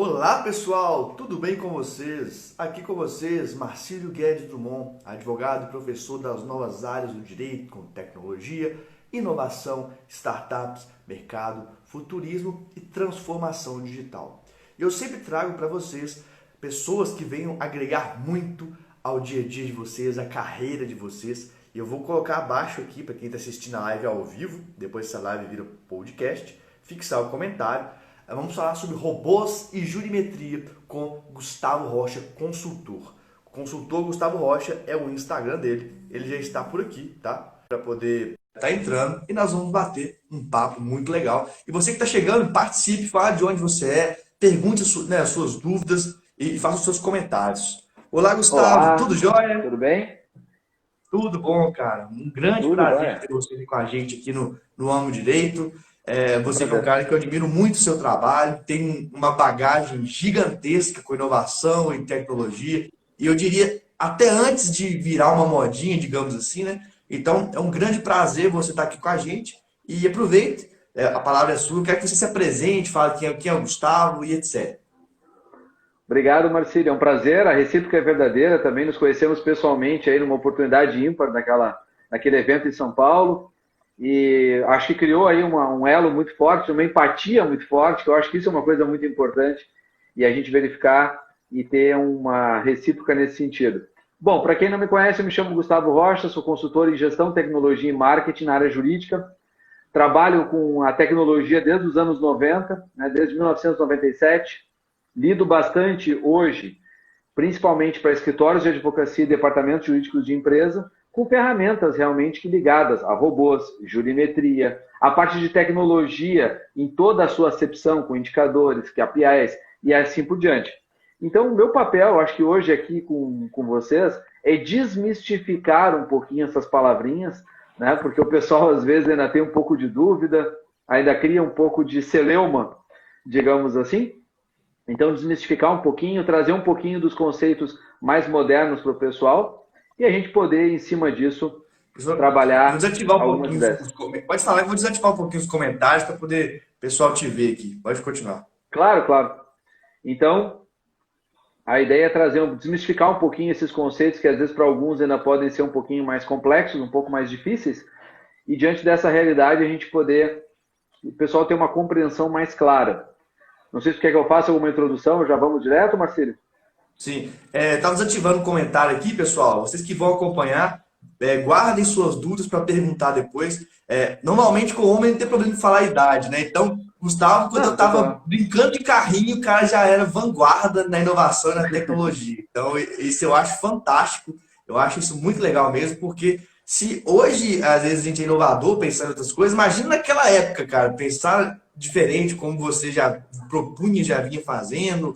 Olá pessoal, tudo bem com vocês? Aqui com vocês, Marcílio Guedes Drummond, advogado e professor das novas áreas do direito, como tecnologia, inovação, startups, mercado, futurismo e transformação digital. Eu sempre trago para vocês pessoas que venham agregar muito ao dia a dia de vocês, à carreira de vocês. E eu vou colocar abaixo aqui, para quem está assistindo a live ao vivo, depois essa live vira podcast, fixar o comentário. Vamos falar sobre robôs e jurimetria com Gustavo Rocha, consultor. O consultor Gustavo Rocha é o Instagram dele. Ele já está por aqui, tá? Para poder estar entrando e nós vamos bater um papo muito legal. E você que está chegando, participe, fale de onde você é, pergunte as suas dúvidas e faça os seus comentários. Olá, Gustavo, Olá, tudo jóia? tudo bem? Tudo bom, cara. Um grande Tudo prazer jóia. ter você com a gente aqui no Amo Direito. Você que é um Prazer. cara que eu admiro muito o seu trabalho, tem uma bagagem gigantesca com inovação e tecnologia, e eu diria até antes de virar uma modinha, digamos assim, né? Então é um grande prazer você estar aqui com a gente e aproveite, a palavra é sua, eu quero que você se apresente, fale quem é o Gustavo e etc. Obrigado, Marcílio. É um prazer. A recíproca é verdadeira. Também nos conhecemos pessoalmente aí numa oportunidade ímpar naquele evento em São Paulo. E acho que criou aí um elo muito forte, uma empatia muito forte, que eu acho que isso é uma coisa muito importante e a gente verificar e ter uma recíproca nesse sentido. Bom, para quem não me conhece, eu me chamo Gustavo Rocha, sou consultor em gestão, tecnologia e marketing na área jurídica. Trabalho com a tecnologia desde os anos 90, né, desde 1997. Lido bastante hoje, principalmente para escritórios de advocacia e departamentos jurídicos de empresa, com ferramentas realmente ligadas a robôs, jurimetria, a parte de tecnologia em toda a sua acepção, com indicadores, KPIs e assim por diante. Então, o meu papel, acho que hoje aqui com vocês, é desmistificar um pouquinho essas palavrinhas, né? Porque o pessoal às vezes ainda tem um pouco de dúvida, ainda cria um pouco de celeuma, digamos assim. Então, desmistificar um pouquinho, trazer um pouquinho dos conceitos mais modernos para o pessoal e a gente poder, em cima disso, Vou trabalhar desativar um algumas pouquinho ideias. Pode falar, eu vou desativar um pouquinho os comentários para poder o pessoal te ver aqui. Pode continuar. Claro, claro. Então, a ideia é desmistificar um pouquinho esses conceitos que às vezes para alguns ainda podem ser um pouquinho mais complexos, um pouco mais difíceis, e diante dessa realidade a gente poder, o pessoal ter uma compreensão mais clara. Não sei se quer que eu faça alguma introdução, já vamos direto, Marcílio? Sim, tá desativando o comentário aqui, pessoal. Vocês que vão acompanhar, guardem suas dúvidas para perguntar depois. Normalmente com o homem não tem problema de falar a idade, né? Então, Gustavo, quando eu Não, sem estava problema. brincando de carrinho, o cara já era vanguarda na inovação e na tecnologia. Então, isso eu acho fantástico. Eu acho isso muito legal mesmo, porque se hoje, às vezes, a gente é inovador pensando em outras coisas, imagina naquela época, cara, pensar diferente, como você já propunha, já vinha fazendo,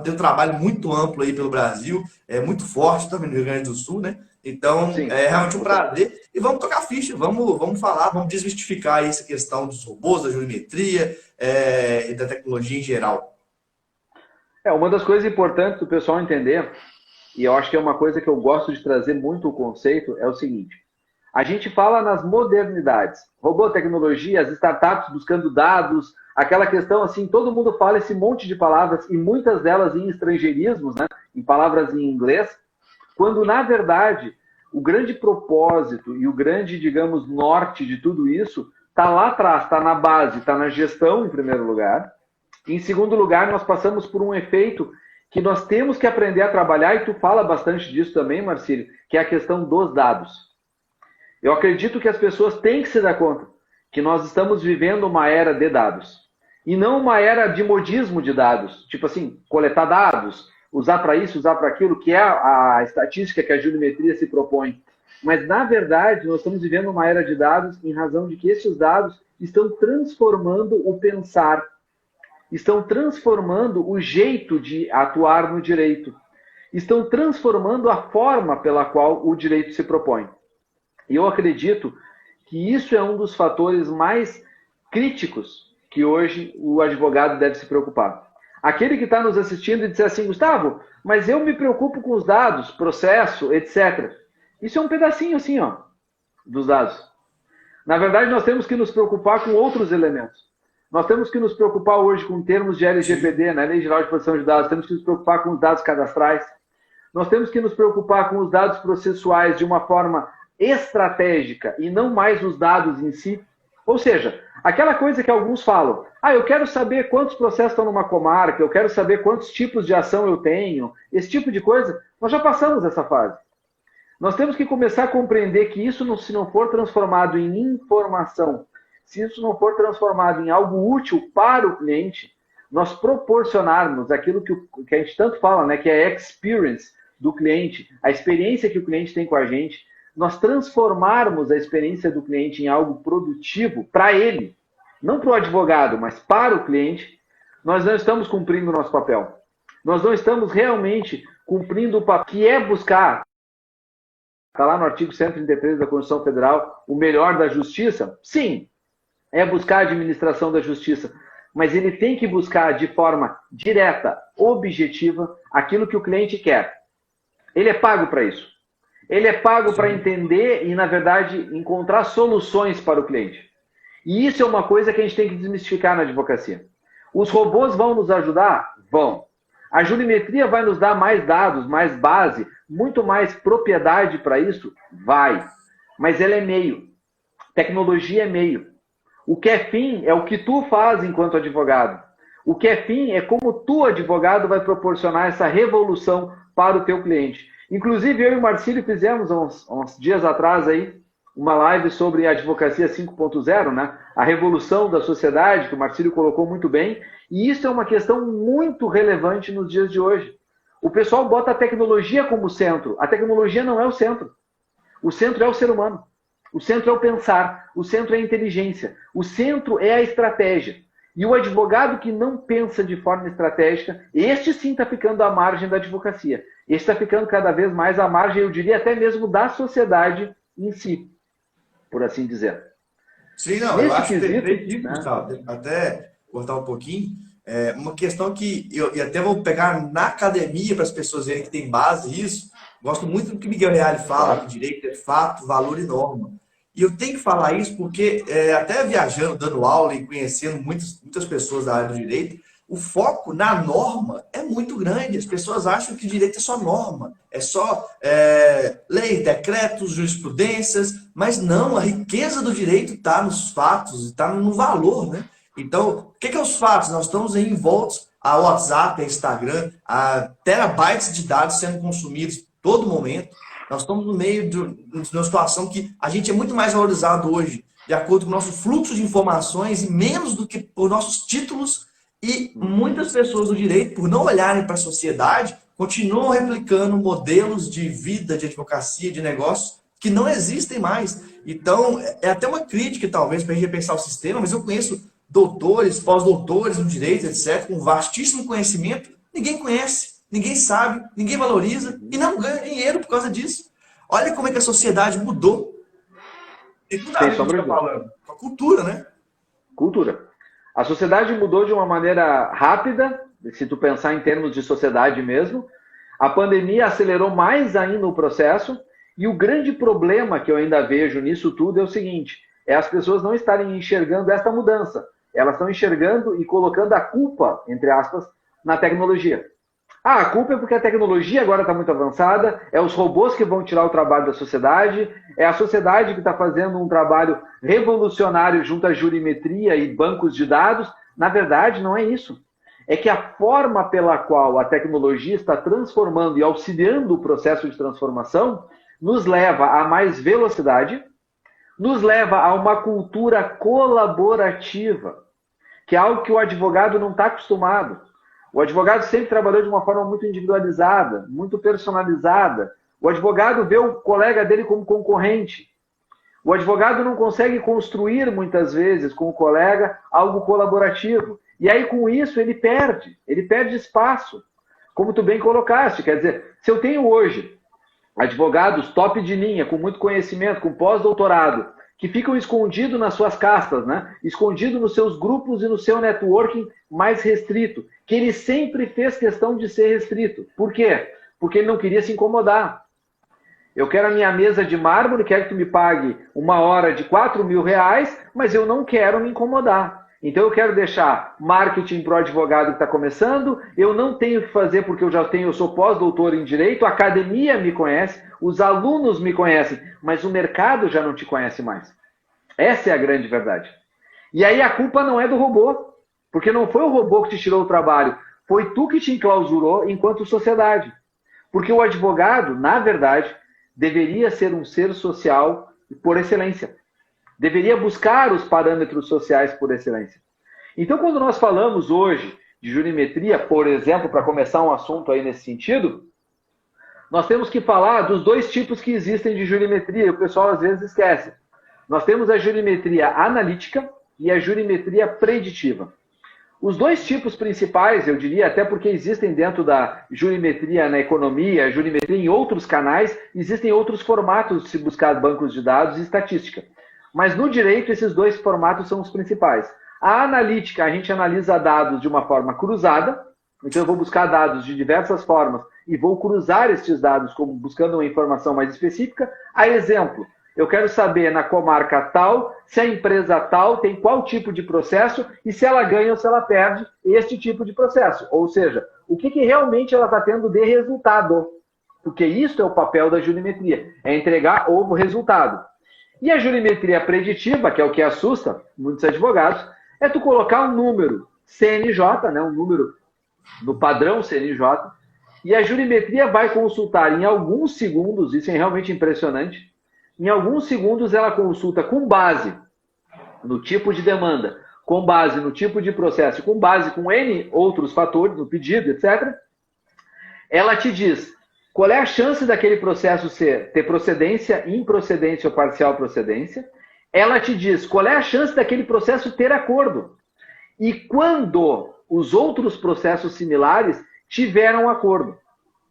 tem um trabalho muito amplo aí pelo Brasil, é muito forte também no Rio Grande do Sul, né? Então, Sim. é realmente um prazer. E vamos tocar ficha, vamos falar, vamos desmistificar essa questão dos robôs, da geometria e da tecnologia em geral. Uma das coisas importantes do pessoal entender, e eu acho que é uma coisa que eu gosto de trazer muito o conceito, é o seguinte. A gente fala nas modernidades, robô, tecnologia, as startups buscando dados, aquela questão assim, todo mundo fala esse monte de palavras e muitas delas em estrangeirismos, né, em palavras em inglês, quando na verdade o grande propósito e o grande, digamos, norte de tudo isso está lá atrás, está na base, está na gestão em primeiro lugar. Em segundo lugar, nós passamos por um efeito que nós temos que aprender a trabalhar, e tu fala bastante disso também, Marcílio, que é a questão dos dados. Eu acredito que as pessoas têm que se dar conta que nós estamos vivendo uma era de dados. E não uma era de modismo de dados. Tipo assim, coletar dados, usar para isso, usar para aquilo, que é a estatística que a geometria se propõe. Mas, na verdade, nós estamos vivendo uma era de dados em razão de que esses dados estão transformando o pensar, estão transformando o jeito de atuar no direito, estão transformando a forma pela qual o direito se propõe. E eu acredito que isso é um dos fatores mais críticos que hoje o advogado deve se preocupar. Aquele que está nos assistindo e disser assim, Gustavo, mas eu me preocupo com os dados, processo, etc. Isso é um pedacinho assim, ó, dos dados. Na verdade, nós temos que nos preocupar com outros elementos. Nós temos que nos preocupar hoje com termos de LGPD, né, Lei Geral de Proteção de Dados, temos que nos preocupar com os dados cadastrais, nós temos que nos preocupar com os dados processuais de uma forma estratégica e não mais os dados em si. Ou seja, aquela coisa que alguns falam, eu quero saber quantos processos estão numa comarca, eu quero saber quantos tipos de ação eu tenho, esse tipo de coisa, nós já passamos essa fase. Nós temos que começar a compreender que isso, se não for transformado em informação, se isso não for transformado em algo útil para o cliente, nós proporcionarmos aquilo que a gente tanto fala, né, que é a experience do cliente, a experiência que o cliente tem com a gente, nós transformarmos a experiência do cliente em algo produtivo para ele, não para o advogado, mas para o cliente, nós não estamos cumprindo o nosso papel. Nós não estamos realmente cumprindo o papel que é buscar, está lá no artigo 133 da Constituição Federal, o melhor da justiça? Sim, é buscar a administração da justiça, mas ele tem que buscar de forma direta, objetiva, aquilo que o cliente quer. Ele é pago para isso. Ele é pago para entender e, na verdade, encontrar soluções para o cliente. E isso é uma coisa que a gente tem que desmistificar na advocacia. Os robôs vão nos ajudar? Vão. A jurimetria vai nos dar mais dados, mais base, muito mais propriedade para isso? Vai. Mas ela é meio. Tecnologia é meio. O que é fim é o que tu faz enquanto advogado. O que é fim é como tu, advogado, vai proporcionar essa revolução para o teu cliente. Inclusive, eu e o Marcílio fizemos uns dias atrás aí uma live sobre a advocacia 5.0, né? A revolução da sociedade, que o Marcílio colocou muito bem. E isso é uma questão muito relevante nos dias de hoje. O pessoal bota a tecnologia como centro. A tecnologia não é o centro. O centro é o ser humano. O centro é o pensar, o centro é a inteligência, o centro é a estratégia. E o advogado que não pensa de forma estratégica, este sim está ficando à margem da advocacia. Este está ficando cada vez mais à margem, eu diria até mesmo da sociedade em si, por assim dizer. Sim, não, eu acho perfeito, né? Gustavo, até cortar um pouquinho, uma questão que eu até vou pegar na academia para as pessoas verem que tem base isso. Gosto muito do que Miguel Reale fala, que direito é fato, valor e norma. E eu tenho que falar isso porque, até viajando, dando aula e conhecendo muitas pessoas da área do direito, o foco na norma é muito grande. As pessoas acham que direito é só norma, é só leis, decretos, jurisprudências, mas não, a riqueza do direito está nos fatos, está no valor, né? Então, o que é os fatos? Nós estamos envoltos a WhatsApp, a Instagram, a terabytes de dados sendo consumidos todo momento. Nós estamos no meio de uma situação que a gente é muito mais valorizado hoje, de acordo com o nosso fluxo de informações, e menos do que por nossos títulos. E muitas pessoas do direito, por não olharem para a sociedade, continuam replicando modelos de vida, de advocacia, de negócios, que não existem mais. Então, é até uma crítica, talvez, para a gente repensar o sistema, mas eu conheço doutores, pós-doutores no direito, etc., com vastíssimo conhecimento, ninguém conhece. Ninguém sabe, ninguém valoriza e não ganha dinheiro por causa disso. Olha como é que a sociedade mudou. Tem tudo a ver com o que você está falando. Com a cultura, né? Cultura. A sociedade mudou de uma maneira rápida, se tu pensar em termos de sociedade mesmo. A pandemia acelerou mais ainda o processo. E o grande problema que eu ainda vejo nisso tudo é o seguinte, é as pessoas não estarem enxergando esta mudança. Elas estão enxergando e colocando a culpa, entre aspas, na tecnologia. A culpa é porque a tecnologia agora está muito avançada, é os robôs que vão tirar o trabalho da sociedade, é a sociedade que está fazendo um trabalho revolucionário junto à jurimetria e bancos de dados. Na verdade, não é isso. É que a forma pela qual a tecnologia está transformando e auxiliando o processo de transformação nos leva a mais velocidade, nos leva a uma cultura colaborativa, que é algo que o advogado não está acostumado. O advogado sempre trabalhou de uma forma muito individualizada, muito personalizada. O advogado vê o colega dele como concorrente. O advogado não consegue construir, muitas vezes, com o colega, algo colaborativo. E aí, com isso, ele perde espaço. Como tu bem colocaste, quer dizer, se eu tenho hoje advogados top de linha, com muito conhecimento, com pós-doutorado, que ficam escondidos nas suas castas, né? Escondidos nos seus grupos e no seu networking mais restrito, que ele sempre fez questão de ser restrito. Por quê? Porque ele não queria se incomodar. Eu quero a minha mesa de mármore, quero que tu me pague uma hora de R$4.000, mas eu não quero me incomodar. Então eu quero deixar marketing para o advogado que está começando, eu não tenho que fazer porque eu sou pós-doutor em Direito, a academia me conhece, os alunos me conhecem, mas o mercado já não te conhece mais. Essa é a grande verdade. E aí a culpa não é do robô, porque não foi o robô que te tirou o trabalho, foi tu que te enclausurou enquanto sociedade. Porque o advogado, na verdade, deveria ser um ser social por excelência. Deveria buscar os parâmetros sociais por excelência. Então, quando nós falamos hoje de jurimetria, por exemplo, para começar um assunto aí nesse sentido, nós temos que falar dos dois tipos que existem de jurimetria, e o pessoal às vezes esquece. Nós temos a jurimetria analítica e a jurimetria preditiva. Os dois tipos principais, eu diria, até porque existem dentro da jurimetria na economia, jurimetria em outros canais, existem outros formatos de se buscar bancos de dados e estatística. Mas no direito, esses dois formatos são os principais. A analítica, a gente analisa dados de uma forma cruzada, então eu vou buscar dados de diversas formas e vou cruzar estes dados buscando uma informação mais específica. A exemplo, eu quero saber na comarca tal, se a empresa tal tem qual tipo de processo e se ela ganha ou se ela perde este tipo de processo. Ou seja, o que realmente ela está tendo de resultado. Porque isso é o papel da jurimetria, é entregar o resultado. E a jurimetria preditiva, que é o que assusta muitos advogados, é tu colocar um número CNJ, né, um número no padrão CNJ, e a jurimetria vai consultar em alguns segundos, isso é realmente impressionante, em alguns segundos ela consulta com base no tipo de demanda, com base no tipo de processo, com base com N outros fatores, no pedido, etc. Ela te diz qual é a chance daquele processo ter procedência, improcedência ou parcial procedência. Ela te diz qual é a chance daquele processo ter acordo. E quando os outros processos similares tiveram acordo.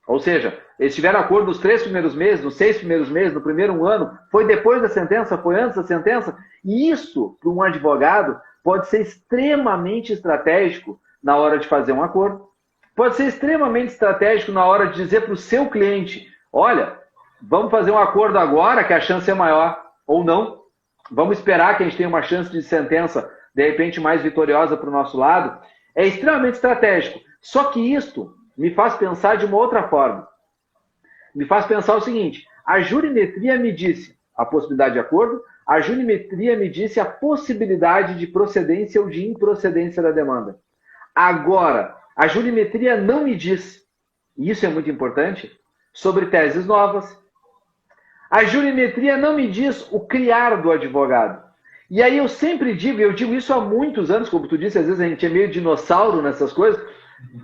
Ou seja, eles tiveram acordo nos 3 primeiros meses, nos 6 primeiros meses, no primeiro ano, foi depois da sentença, foi antes da sentença. E isso, para um advogado, pode ser extremamente estratégico na hora de fazer um acordo. Pode ser extremamente estratégico na hora de dizer para o seu cliente, olha, vamos fazer um acordo agora que a chance é maior, ou não. Vamos esperar que a gente tenha uma chance de sentença, de repente, mais vitoriosa para o nosso lado. É extremamente estratégico. Só que isto me faz pensar de uma outra forma. Me faz pensar o seguinte, a jurimetria me disse a possibilidade de acordo, a jurimetria me disse a possibilidade de procedência ou de improcedência da demanda. Agora, a jurimetria não me diz, e isso é muito importante, sobre teses novas. A jurimetria não me diz o criar do advogado. E aí eu sempre digo, eu digo isso há muitos anos, como tu disse, às vezes a gente é meio dinossauro nessas coisas.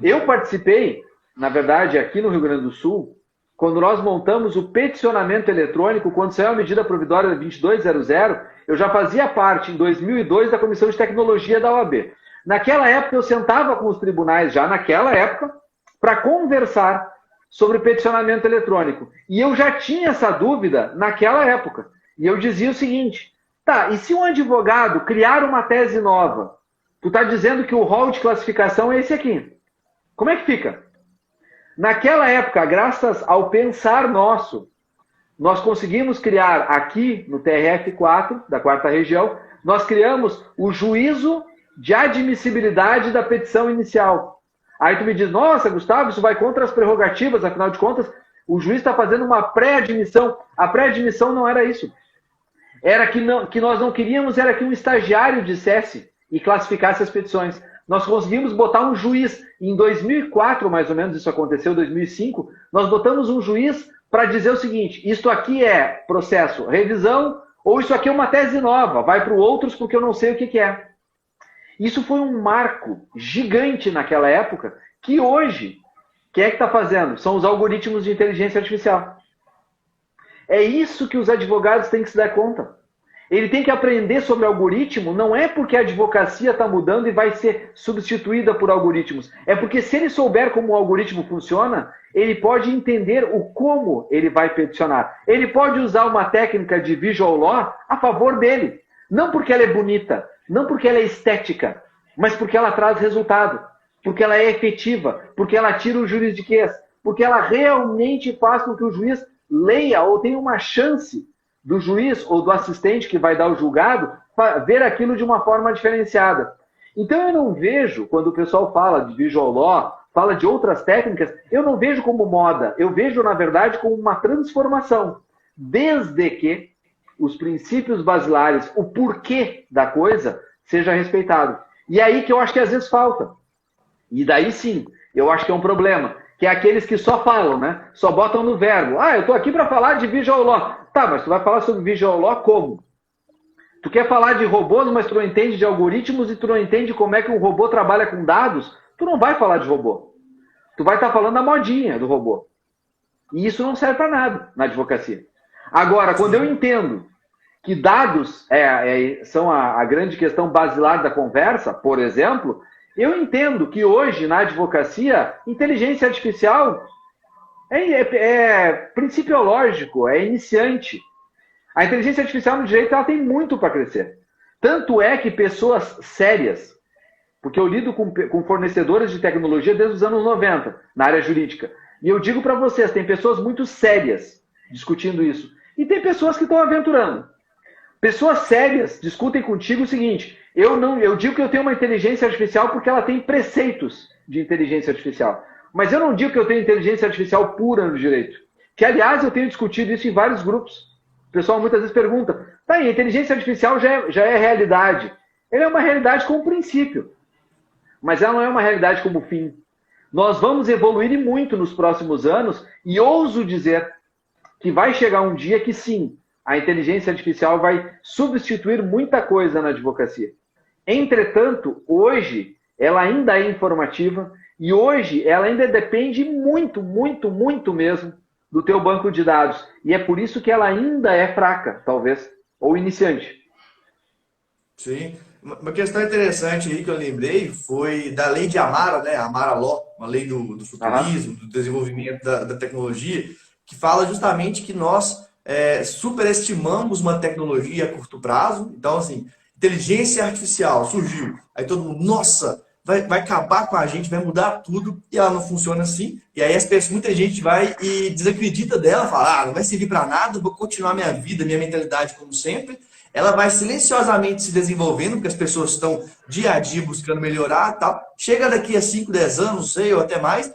Eu participei, na verdade, aqui no Rio Grande do Sul, quando nós montamos o peticionamento eletrônico, quando saiu a medida provisória 2200, eu já fazia parte, em 2002, da Comissão de Tecnologia da OAB. Naquela época, eu sentava com os tribunais, já naquela época, para conversar sobre peticionamento eletrônico. E eu já tinha essa dúvida naquela época. E eu dizia o seguinte, tá, e se um advogado criar uma tese nova, tu está dizendo que o rol de classificação é esse aqui. Como é que fica? Naquela época, graças ao pensar nosso, nós conseguimos criar aqui no TRF4, da 4ª Região, nós criamos o juízo de admissibilidade da petição inicial. Aí tu me diz, nossa, Gustavo, isso vai contra as prerrogativas, afinal de contas, o juiz está fazendo uma pré-admissão. A pré-admissão não era isso. Era que nós não queríamos, era que um estagiário dissesse e classificasse as petições. Nós conseguimos botar um juiz, em 2004, mais ou menos, isso aconteceu, 2005, nós botamos um juiz para dizer o seguinte, isto aqui é processo revisão, ou isso aqui é uma tese nova, vai para o outros porque eu não sei o que é. Isso foi um marco gigante naquela época, que hoje, quem é que está fazendo? São os algoritmos de inteligência artificial. É isso que os advogados têm que se dar conta. Ele tem que aprender sobre algoritmo, não é porque a advocacia está mudando e vai ser substituída por algoritmos. É porque se ele souber como o algoritmo funciona, ele pode entender o como ele vai peticionar. Ele pode usar uma técnica de visual law a favor dele. Não porque ela é bonita, não porque ela é estética, mas porque ela traz resultado, porque ela é efetiva, porque ela tira o juridiquês, porque ela realmente faz com que o juiz leia ou tenha uma chance do juiz ou do assistente que vai dar o julgado ver aquilo de uma forma diferenciada. Então eu não vejo, quando o pessoal fala de visual law, fala de outras técnicas, eu não vejo como moda, eu vejo, na verdade, como uma transformação. Desde que os princípios basilares, o porquê da coisa, seja respeitado. E é aí que eu acho que às vezes falta. E daí sim, eu acho que é um problema. Que é aqueles que só falam, né? Só botam no verbo. Ah, eu estou aqui para falar de visual law. Tá, mas tu vai falar sobre visual law como? Tu quer falar de robôs, mas tu não entende de algoritmos e tu não entende como é que um robô trabalha com dados? Tu não vai falar de robô. Tu vai estar falando da modinha do robô. E isso não serve para nada na advocacia. Agora, quando eu entendo que dados são a grande questão basilar da conversa, por exemplo, eu entendo que hoje, na advocacia, inteligência artificial é principiológico, é iniciante. A inteligência artificial no direito ela tem muito para crescer. Tanto é que pessoas sérias, porque eu lido com fornecedores de tecnologia desde os anos 90, na área jurídica, e eu digo para vocês, tem pessoas muito sérias discutindo isso, e tem pessoas que estão aventurando. Pessoas sérias discutem contigo o seguinte, eu digo que eu tenho uma inteligência artificial porque ela tem preceitos de inteligência artificial, mas eu não digo que eu tenho inteligência artificial pura no direito, que aliás eu tenho discutido isso em vários grupos. O pessoal muitas vezes pergunta, tá aí, a inteligência artificial já é realidade. Ela é uma realidade como princípio, mas ela não é uma realidade como fim. Nós vamos evoluir e muito nos próximos anos e ouso dizer que vai chegar um dia que sim, a inteligência artificial vai substituir muita coisa na advocacia. Entretanto, hoje, ela ainda é informativa e hoje ela ainda depende muito, muito, muito mesmo do teu banco de dados. E é por isso que ela ainda é fraca, talvez, ou iniciante. Sim. Uma questão interessante aí que eu lembrei foi da lei de Amara, né? Amara Law, uma lei do futurismo, do desenvolvimento da tecnologia, que fala justamente que nós superestimamos uma tecnologia a curto prazo. Então, assim, inteligência artificial surgiu. Aí todo mundo, nossa, vai acabar com a gente, vai mudar tudo, e ela não funciona assim. E aí muita gente vai e desacredita dela, fala, não vai servir para nada, vou continuar minha vida, minha mentalidade como sempre. Ela vai silenciosamente se desenvolvendo, porque as pessoas estão dia a dia buscando melhorar, tal. Chega daqui a 5, 10 anos, não sei, ou até mais,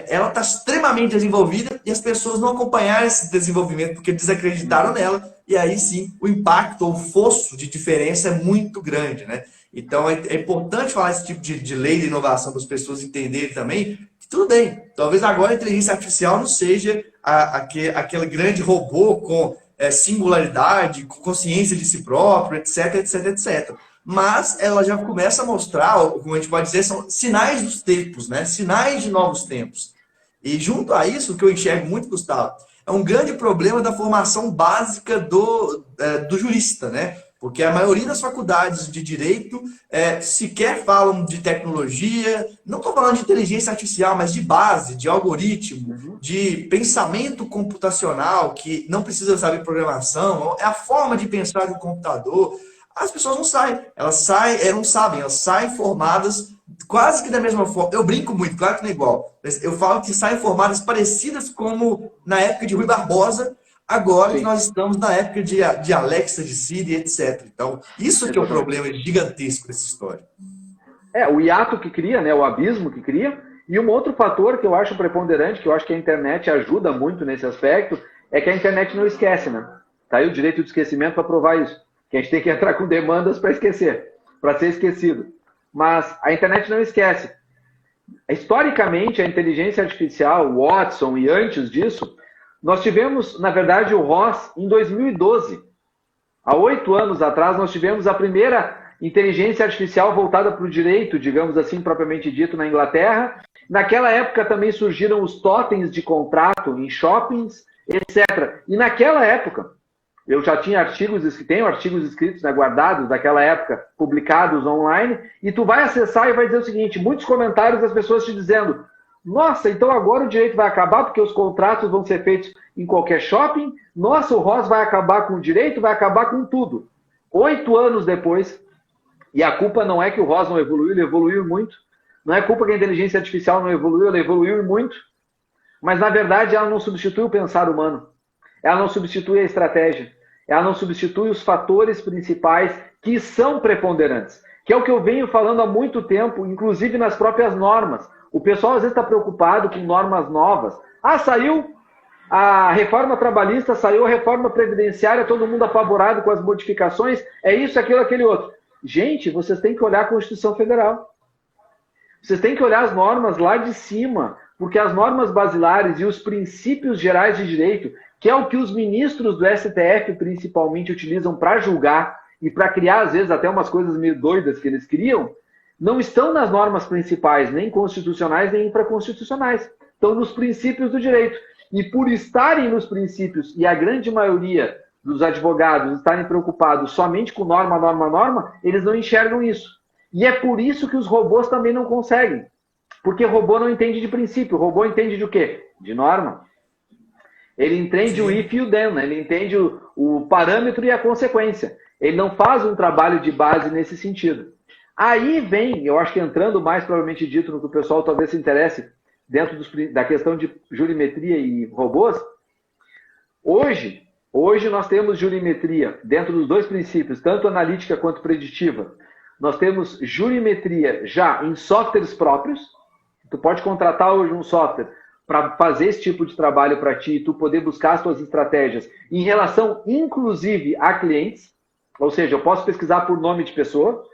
ela está extremamente desenvolvida e as pessoas não acompanharam esse desenvolvimento porque desacreditaram nela, e aí sim o impacto ou o fosso de diferença é muito grande, né? Então é importante falar esse tipo de lei de inovação para as pessoas entenderem também que tudo bem, talvez agora a inteligência artificial não seja aquele grande robô com singularidade, com consciência de si próprio, etc, etc, etc. Mas ela já começa a mostrar, como a gente pode dizer, são sinais dos tempos, né? Sinais de novos tempos. E junto a isso, o que eu enxergo muito, Gustavo, é um grande problema da formação básica do jurista, né? Porque a maioria das faculdades de direito sequer falam de tecnologia, não estou falando de inteligência artificial, mas de base, de algoritmo, de pensamento computacional, que não precisa saber programação, é a forma de pensar do computador. As pessoas não saem, elas não sabem, elas saem formadas quase que da mesma forma. Eu brinco muito, claro que não é igual, mas eu falo que saem formadas parecidas como na época de Rui Barbosa, agora que nós estamos na época de Alexa, de Siri, etc. Então, isso que é o problema gigantesco dessa história. O hiato que cria, né, o abismo que cria, e um outro fator que eu acho preponderante, que eu acho que a internet ajuda muito nesse aspecto, é que a internet não esquece, né? Tá aí o direito de esquecimento para provar isso. Que a gente tem que entrar com demandas para esquecer, para ser esquecido. Mas a internet não esquece. Historicamente, a inteligência artificial, o Watson e antes disso, nós tivemos, na verdade, o ROS em 2012. Há 8 anos atrás, nós tivemos a primeira inteligência artificial voltada para o direito, digamos assim, propriamente dito, na Inglaterra. Naquela época também surgiram os totens de contrato em shoppings, etc. E naquela época, eu já tinha tenho artigos escritos, né, guardados daquela época, publicados online, e tu vai acessar e vai dizer o seguinte, muitos comentários das pessoas te dizendo, nossa, então agora o direito vai acabar porque os contratos vão ser feitos em qualquer shopping, nossa, o ROS vai acabar com o direito, vai acabar com tudo. 8 anos depois, e a culpa não é que o ROS não evoluiu, ele evoluiu muito, não é culpa que a inteligência artificial não evoluiu, ela evoluiu muito, mas na verdade ela não substitui o pensar humano, ela não substitui a estratégia, ela não substitui os fatores principais que são preponderantes, que é o que eu venho falando há muito tempo, inclusive nas próprias normas. O pessoal às vezes está preocupado com normas novas. Ah, saiu a reforma trabalhista, saiu a reforma previdenciária, todo mundo apavorado com as modificações, é isso, aquilo, aquele outro. Gente, vocês têm que olhar a Constituição Federal. Vocês têm que olhar as normas lá de cima, porque as normas basilares e os princípios gerais de direito, que é o que os ministros do STF principalmente utilizam para julgar e para criar, às vezes, até umas coisas meio doidas que eles criam, não estão nas normas principais, nem constitucionais, nem infraconstitucionais. Estão nos princípios do direito. E por estarem nos princípios, e a grande maioria dos advogados estarem preocupados somente com norma, norma, norma, eles não enxergam isso. E é por isso que os robôs também não conseguem. Porque robô não entende de princípio. O robô entende de o quê? De norma. Ele entende o if e o then. Ele entende o parâmetro e a consequência. Ele não faz um trabalho de base nesse sentido. Aí vem, eu acho que entrando mais provavelmente dito no que o pessoal talvez se interesse dentro da questão de jurimetria e robôs. Hoje nós temos jurimetria dentro dos dois princípios, tanto analítica quanto preditiva. Nós temos jurimetria já em softwares próprios. Tu pode contratar hoje um software para fazer esse tipo de trabalho para ti e tu poder buscar as tuas estratégias em relação, inclusive, a clientes. Ou seja, eu posso pesquisar por nome de pessoa.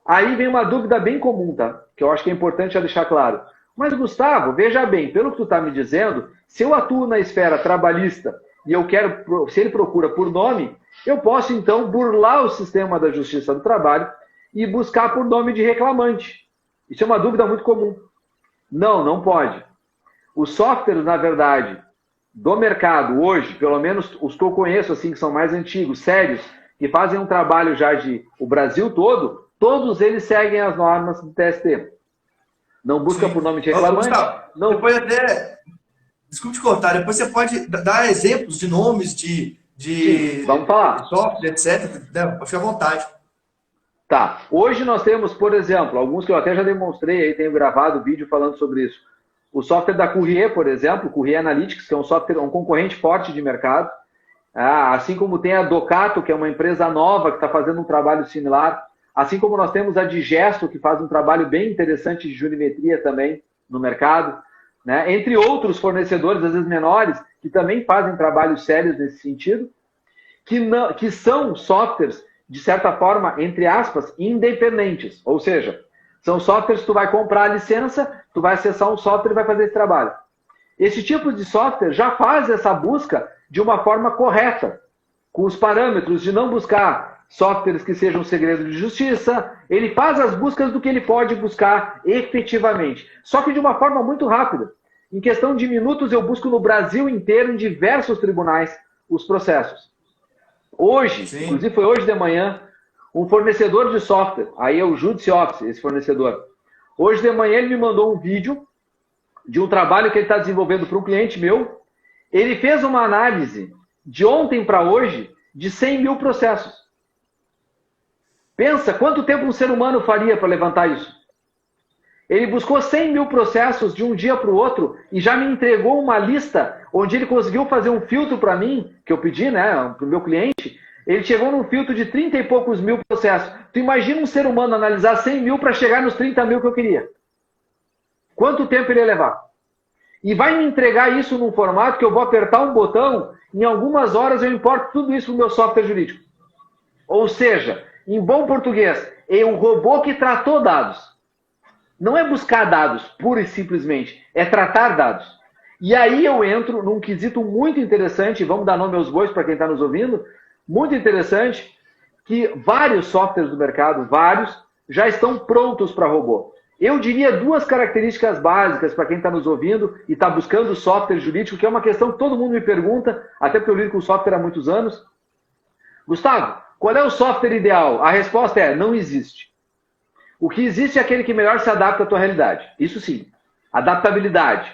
Aí vem uma dúvida bem comum, tá? Que eu acho que é importante já deixar claro. Mas, Gustavo, veja bem, pelo que tu está me dizendo, se eu atuo na esfera trabalhista e eu quero, se ele procura por nome, eu posso, então, burlar o sistema da Justiça do Trabalho e buscar por nome de reclamante. Isso é uma dúvida muito comum. Não, não pode. Os softwares, na verdade, do mercado hoje, pelo menos os que eu conheço, assim, que são mais antigos, sérios, que fazem um trabalho já de o Brasil todo, todos eles seguem as normas do TST. Não busca por nome de reclamante. Gustavo, não... Depois até... Desculpe te cortar, depois você pode dar exemplos de nomes de Sim, vamos falar. software, etc. Fique à vontade. Tá. Hoje nós temos, por exemplo, alguns que eu até já demonstrei, aí tenho gravado vídeo falando sobre isso. O software da Courrier, por exemplo, Courrier Analytics, que é um software, um concorrente forte de mercado. Assim como tem a Docato, que é uma empresa nova que está fazendo um trabalho similar. Assim como nós temos a Digesto, que faz um trabalho bem interessante de jurimetria também no mercado. Né? Entre outros fornecedores, às vezes menores, que também fazem trabalhos sérios nesse sentido, que são softwares, de certa forma, entre aspas, independentes. Ou seja, são softwares que tu vai comprar a licença, tu vai acessar um software e vai fazer esse trabalho. Esse tipo de software já faz essa busca de uma forma correta, com os parâmetros de não buscar softwares que sejam segredo de justiça. Ele faz as buscas do que ele pode buscar efetivamente. Só que de uma forma muito rápida. Em questão de minutos, eu busco no Brasil inteiro, em diversos tribunais, os processos. Hoje, sim, inclusive foi hoje de manhã, um fornecedor de software, aí é o Judice Office, esse fornecedor. Hoje de manhã ele me mandou um vídeo de um trabalho que ele está desenvolvendo para um cliente meu. Ele fez uma análise de ontem para hoje de 100 mil processos. Pensa quanto tempo um ser humano faria para levantar isso. Ele buscou 100 mil processos de um dia para o outro e já me entregou uma lista onde ele conseguiu fazer um filtro para mim, que eu pedi, né, para o meu cliente. Ele chegou num filtro de 30 e poucos mil processos. Tu imagina um ser humano analisar 100 mil para chegar nos 30 mil que eu queria. Quanto tempo ele ia levar? E vai me entregar isso num formato que eu vou apertar um botão, em algumas horas eu importo tudo isso no meu software jurídico. Ou seja, em bom português, é um robô que tratou dados. Não é buscar dados, pura e simplesmente, é tratar dados. E aí eu entro num quesito muito interessante, vamos dar nome aos bois para quem está nos ouvindo, muito interessante, que vários softwares do mercado, vários, já estão prontos para robô. Eu diria duas características básicas para quem está nos ouvindo e está buscando software jurídico, que é uma questão que todo mundo me pergunta, até porque eu lido com software há muitos anos. Gustavo, qual é o software ideal? A resposta é, não existe. O que existe é aquele que melhor se adapta à tua realidade. Isso sim, adaptabilidade.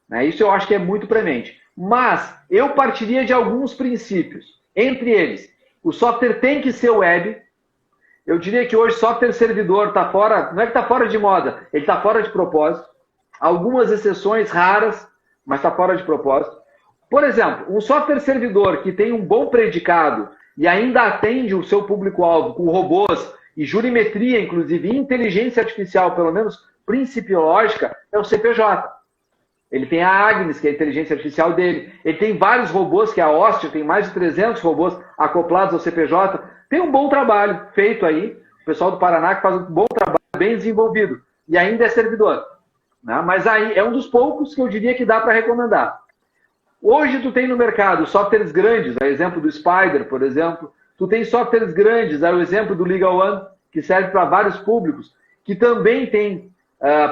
Né? Isso eu acho que é muito premente. Mas eu partiria de alguns princípios. Entre eles, o software tem que ser web. Eu diria que hoje software servidor está fora, não é que está fora de moda, ele está fora de propósito. Algumas exceções raras, mas está fora de propósito. Por exemplo, um software servidor que tem um bom predicado e ainda atende o seu público-alvo com robôs e jurimetria, inclusive, e inteligência artificial, pelo menos principiológica, é o CPJ. Ele tem a Agnes, que é a inteligência artificial dele. Ele tem vários robôs, que é a Oster, tem mais de 300 robôs acoplados ao CPJ. Tem um bom trabalho feito aí. O pessoal do Paraná que faz um bom trabalho, bem desenvolvido. E ainda é servidor. Né? Mas aí é um dos poucos que eu diria que dá para recomendar. Hoje tu tem no mercado softwares grandes, a exemplo do Spider, por exemplo. Tu tem softwares grandes, o exemplo do Legal One, que serve para vários públicos, que também tem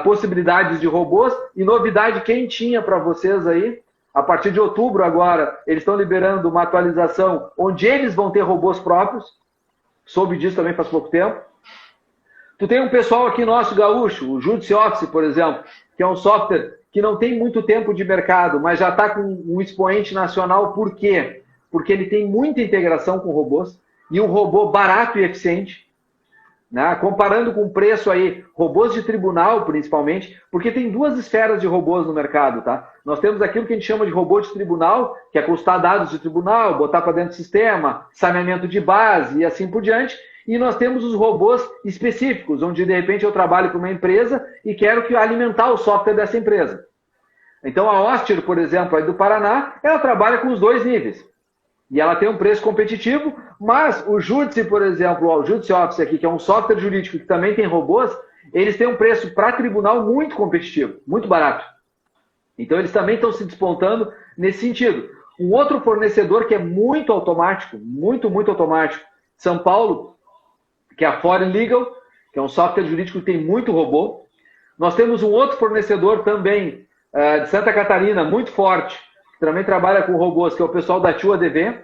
possibilidades de robôs. E novidade quentinha para vocês aí, a partir de outubro agora, eles estão liberando uma atualização onde eles vão ter robôs próprios. Soube disso também faz pouco tempo. Tu tem um pessoal aqui nosso gaúcho, o Judice Office, por exemplo, que é um software que não tem muito tempo de mercado, mas já está com um expoente nacional. Por quê? Porque ele tem muita integração com robôs e um robô barato e eficiente. Né? Comparando com o preço aí, robôs de tribunal principalmente, porque tem duas esferas de robôs no mercado, tá? Nós temos aquilo que a gente chama de robô de tribunal, que é custar dados de tribunal, botar para dentro do sistema, saneamento de base e assim por diante. E nós temos os robôs específicos, onde de repente eu trabalho para uma empresa e quero alimentar o software dessa empresa. Então a Oster, por exemplo, aí do Paraná, ela trabalha com os dois níveis. E ela tem um preço competitivo, mas o Judice, por exemplo, o Judice Office aqui, que é um software jurídico que também tem robôs, eles têm um preço para tribunal muito competitivo, muito barato. Então eles também estão se despontando nesse sentido. Um outro fornecedor que é muito automático, muito automático, São Paulo, que é a Foreign Legal, que é um software jurídico que tem muito robô. Nós temos um outro fornecedor também de Santa Catarina, muito forte, que também trabalha com robôs, que é o pessoal da TUADV,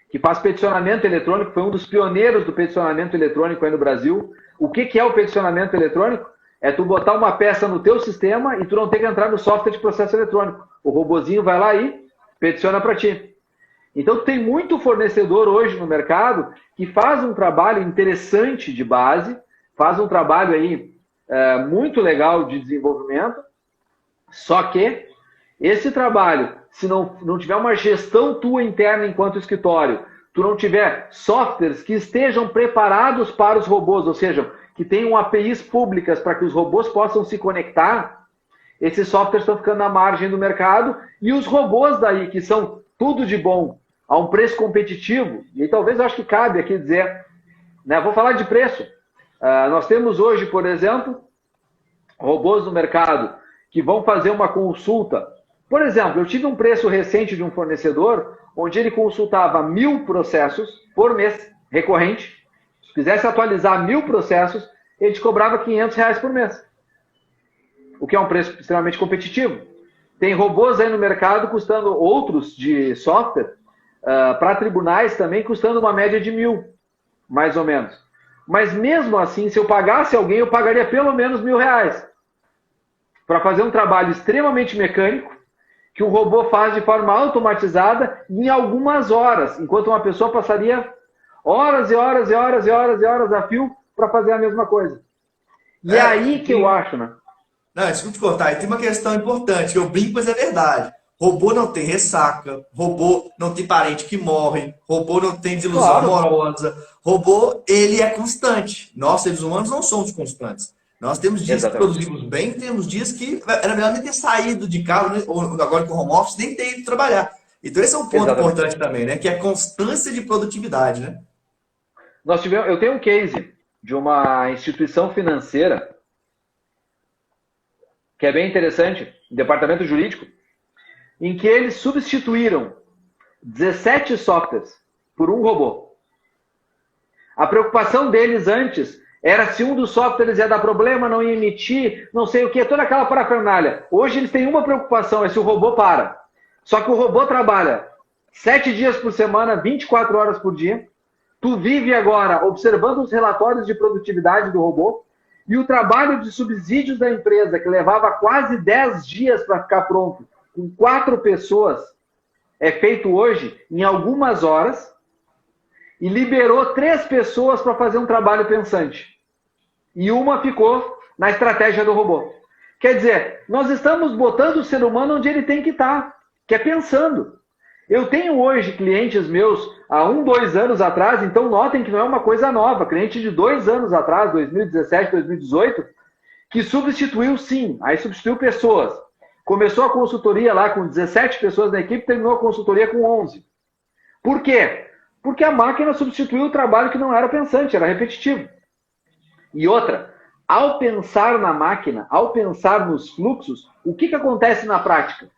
que faz peticionamento eletrônico, foi um dos pioneiros do peticionamento eletrônico aí no Brasil. O que é o peticionamento eletrônico? É tu botar uma peça no teu sistema e tu não ter que entrar no software de processo eletrônico. O robozinho vai lá e peticiona para ti. Então tem muito fornecedor hoje no mercado que faz um trabalho interessante de base, faz um trabalho aí muito legal de desenvolvimento, só que esse trabalho, se não tiver uma gestão tua interna enquanto escritório, tu não tiver softwares que estejam preparados para os robôs, ou seja, que tenham APIs públicas para que os robôs possam se conectar, esses softwares estão ficando na margem do mercado e os robôs daí, que são tudo de bom, a um preço competitivo, e talvez eu acho que cabe aqui dizer, né, vou falar de preço. Nós temos hoje, por exemplo, robôs no mercado que vão fazer uma consulta. Por exemplo, eu tive um preço recente de um fornecedor onde ele consultava 1.000 processos por mês, recorrente. Se quisesse atualizar 1.000 processos, ele te cobrava R$500 por mês. O que é um preço extremamente competitivo. Tem robôs aí no mercado custando, outros de software, para tribunais também, custando uma média de 1.000, mais ou menos. Mas mesmo assim, se eu pagasse alguém, eu pagaria pelo menos R$1.000 para fazer um trabalho extremamente mecânico, que o robô faz de forma automatizada em algumas horas, enquanto uma pessoa passaria horas e horas e horas e horas e horas a fio para fazer a mesma coisa. E é aí que eu acho, né? Não, desculpa te cortar, e tem uma questão importante, que eu brinco, mas é verdade. Robô não tem ressaca, robô não tem parente que morre, robô não tem desilusão amorosa. Robô, ele é constante. Nós, seres humanos, não somos constantes. Nós temos dias que produzimos bem, temos dias que era melhor nem ter saído de casa, ou agora com o home office, nem ter ido trabalhar. Então esse é um ponto importante também, né? Que é a constância de produtividade, né? Eu tenho um case de uma instituição financeira que é bem interessante, departamento jurídico, em que eles substituíram 17 softwares por um robô. A preocupação deles antes era se um dos softwares ia dar problema, não ia emitir, não sei o que, toda aquela parafernália. Hoje eles têm uma preocupação, é se o robô para. Só que o robô trabalha 7 dias por semana, 24 horas por dia. Tu vive agora observando os relatórios de produtividade do robô e o trabalho de subsídios da empresa, que levava quase 10 dias para ficar pronto, com 4 pessoas, é feito hoje em algumas horas e liberou 3 pessoas para fazer um trabalho pensante. E uma ficou na estratégia do robô. Quer dizer, nós estamos botando o ser humano onde ele tem que estar, que é pensando. Eu tenho hoje clientes meus há 2 anos atrás, então notem que não é uma coisa nova, cliente de 2 anos atrás, 2017, 2018, que substituiu sim, aí substituiu pessoas. Começou a consultoria lá com 17 pessoas na equipe, terminou a consultoria com 11. Por quê? Porque a máquina substituiu o trabalho que não era pensante, era repetitivo. E outra, ao pensar na máquina, ao pensar nos fluxos, o que acontece na prática?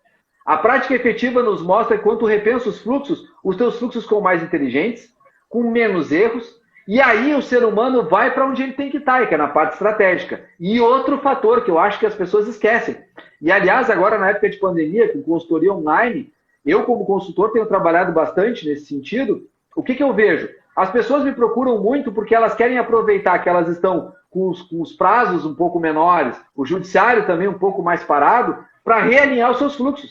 A prática efetiva nos mostra que quando tu repensa os teus fluxos ficam mais inteligentes, com menos erros, e aí o ser humano vai para onde ele tem que estar, que é na parte estratégica. E outro fator que eu acho que as pessoas esquecem. E aliás, agora na época de pandemia, com consultoria online, eu como consultor tenho trabalhado bastante nesse sentido. O que eu vejo? As pessoas me procuram muito porque elas querem aproveitar que elas estão com os prazos um pouco menores, o judiciário também um pouco mais parado, para realinhar os seus fluxos.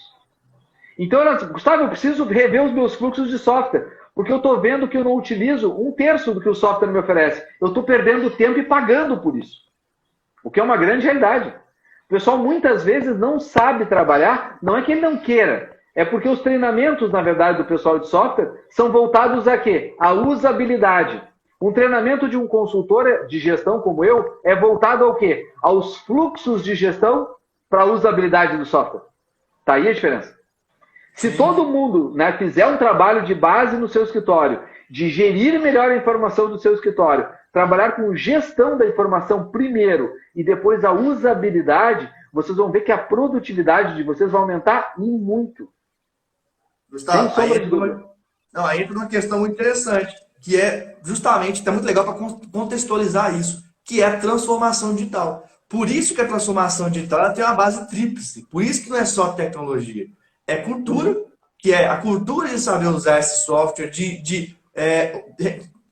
Então, Gustavo, eu preciso rever os meus fluxos de software, porque eu estou vendo que eu não utilizo 1/3 do que o software me oferece. Eu estou perdendo tempo e pagando por isso. O que é uma grande realidade. O pessoal muitas vezes não sabe trabalhar, não é que ele não queira, é porque os treinamentos, na verdade, do pessoal de software são voltados a quê? A usabilidade. Um treinamento de um consultor de gestão como eu é voltado ao quê? Aos fluxos de gestão para a usabilidade do software. Tá aí a diferença. Se todo mundo, né, fizer um trabalho de base no seu escritório, de gerir melhor a informação do seu escritório, trabalhar com gestão da informação primeiro e depois a usabilidade, vocês vão ver que a produtividade de vocês vai aumentar e muito. Gustavo, aí entra uma questão muito interessante, que é justamente, está muito legal para contextualizar isso, que é a transformação digital. Por isso que a transformação digital ela tem uma base tríplice, por isso que não é só tecnologia. É cultura, que é a cultura de saber usar esse software, de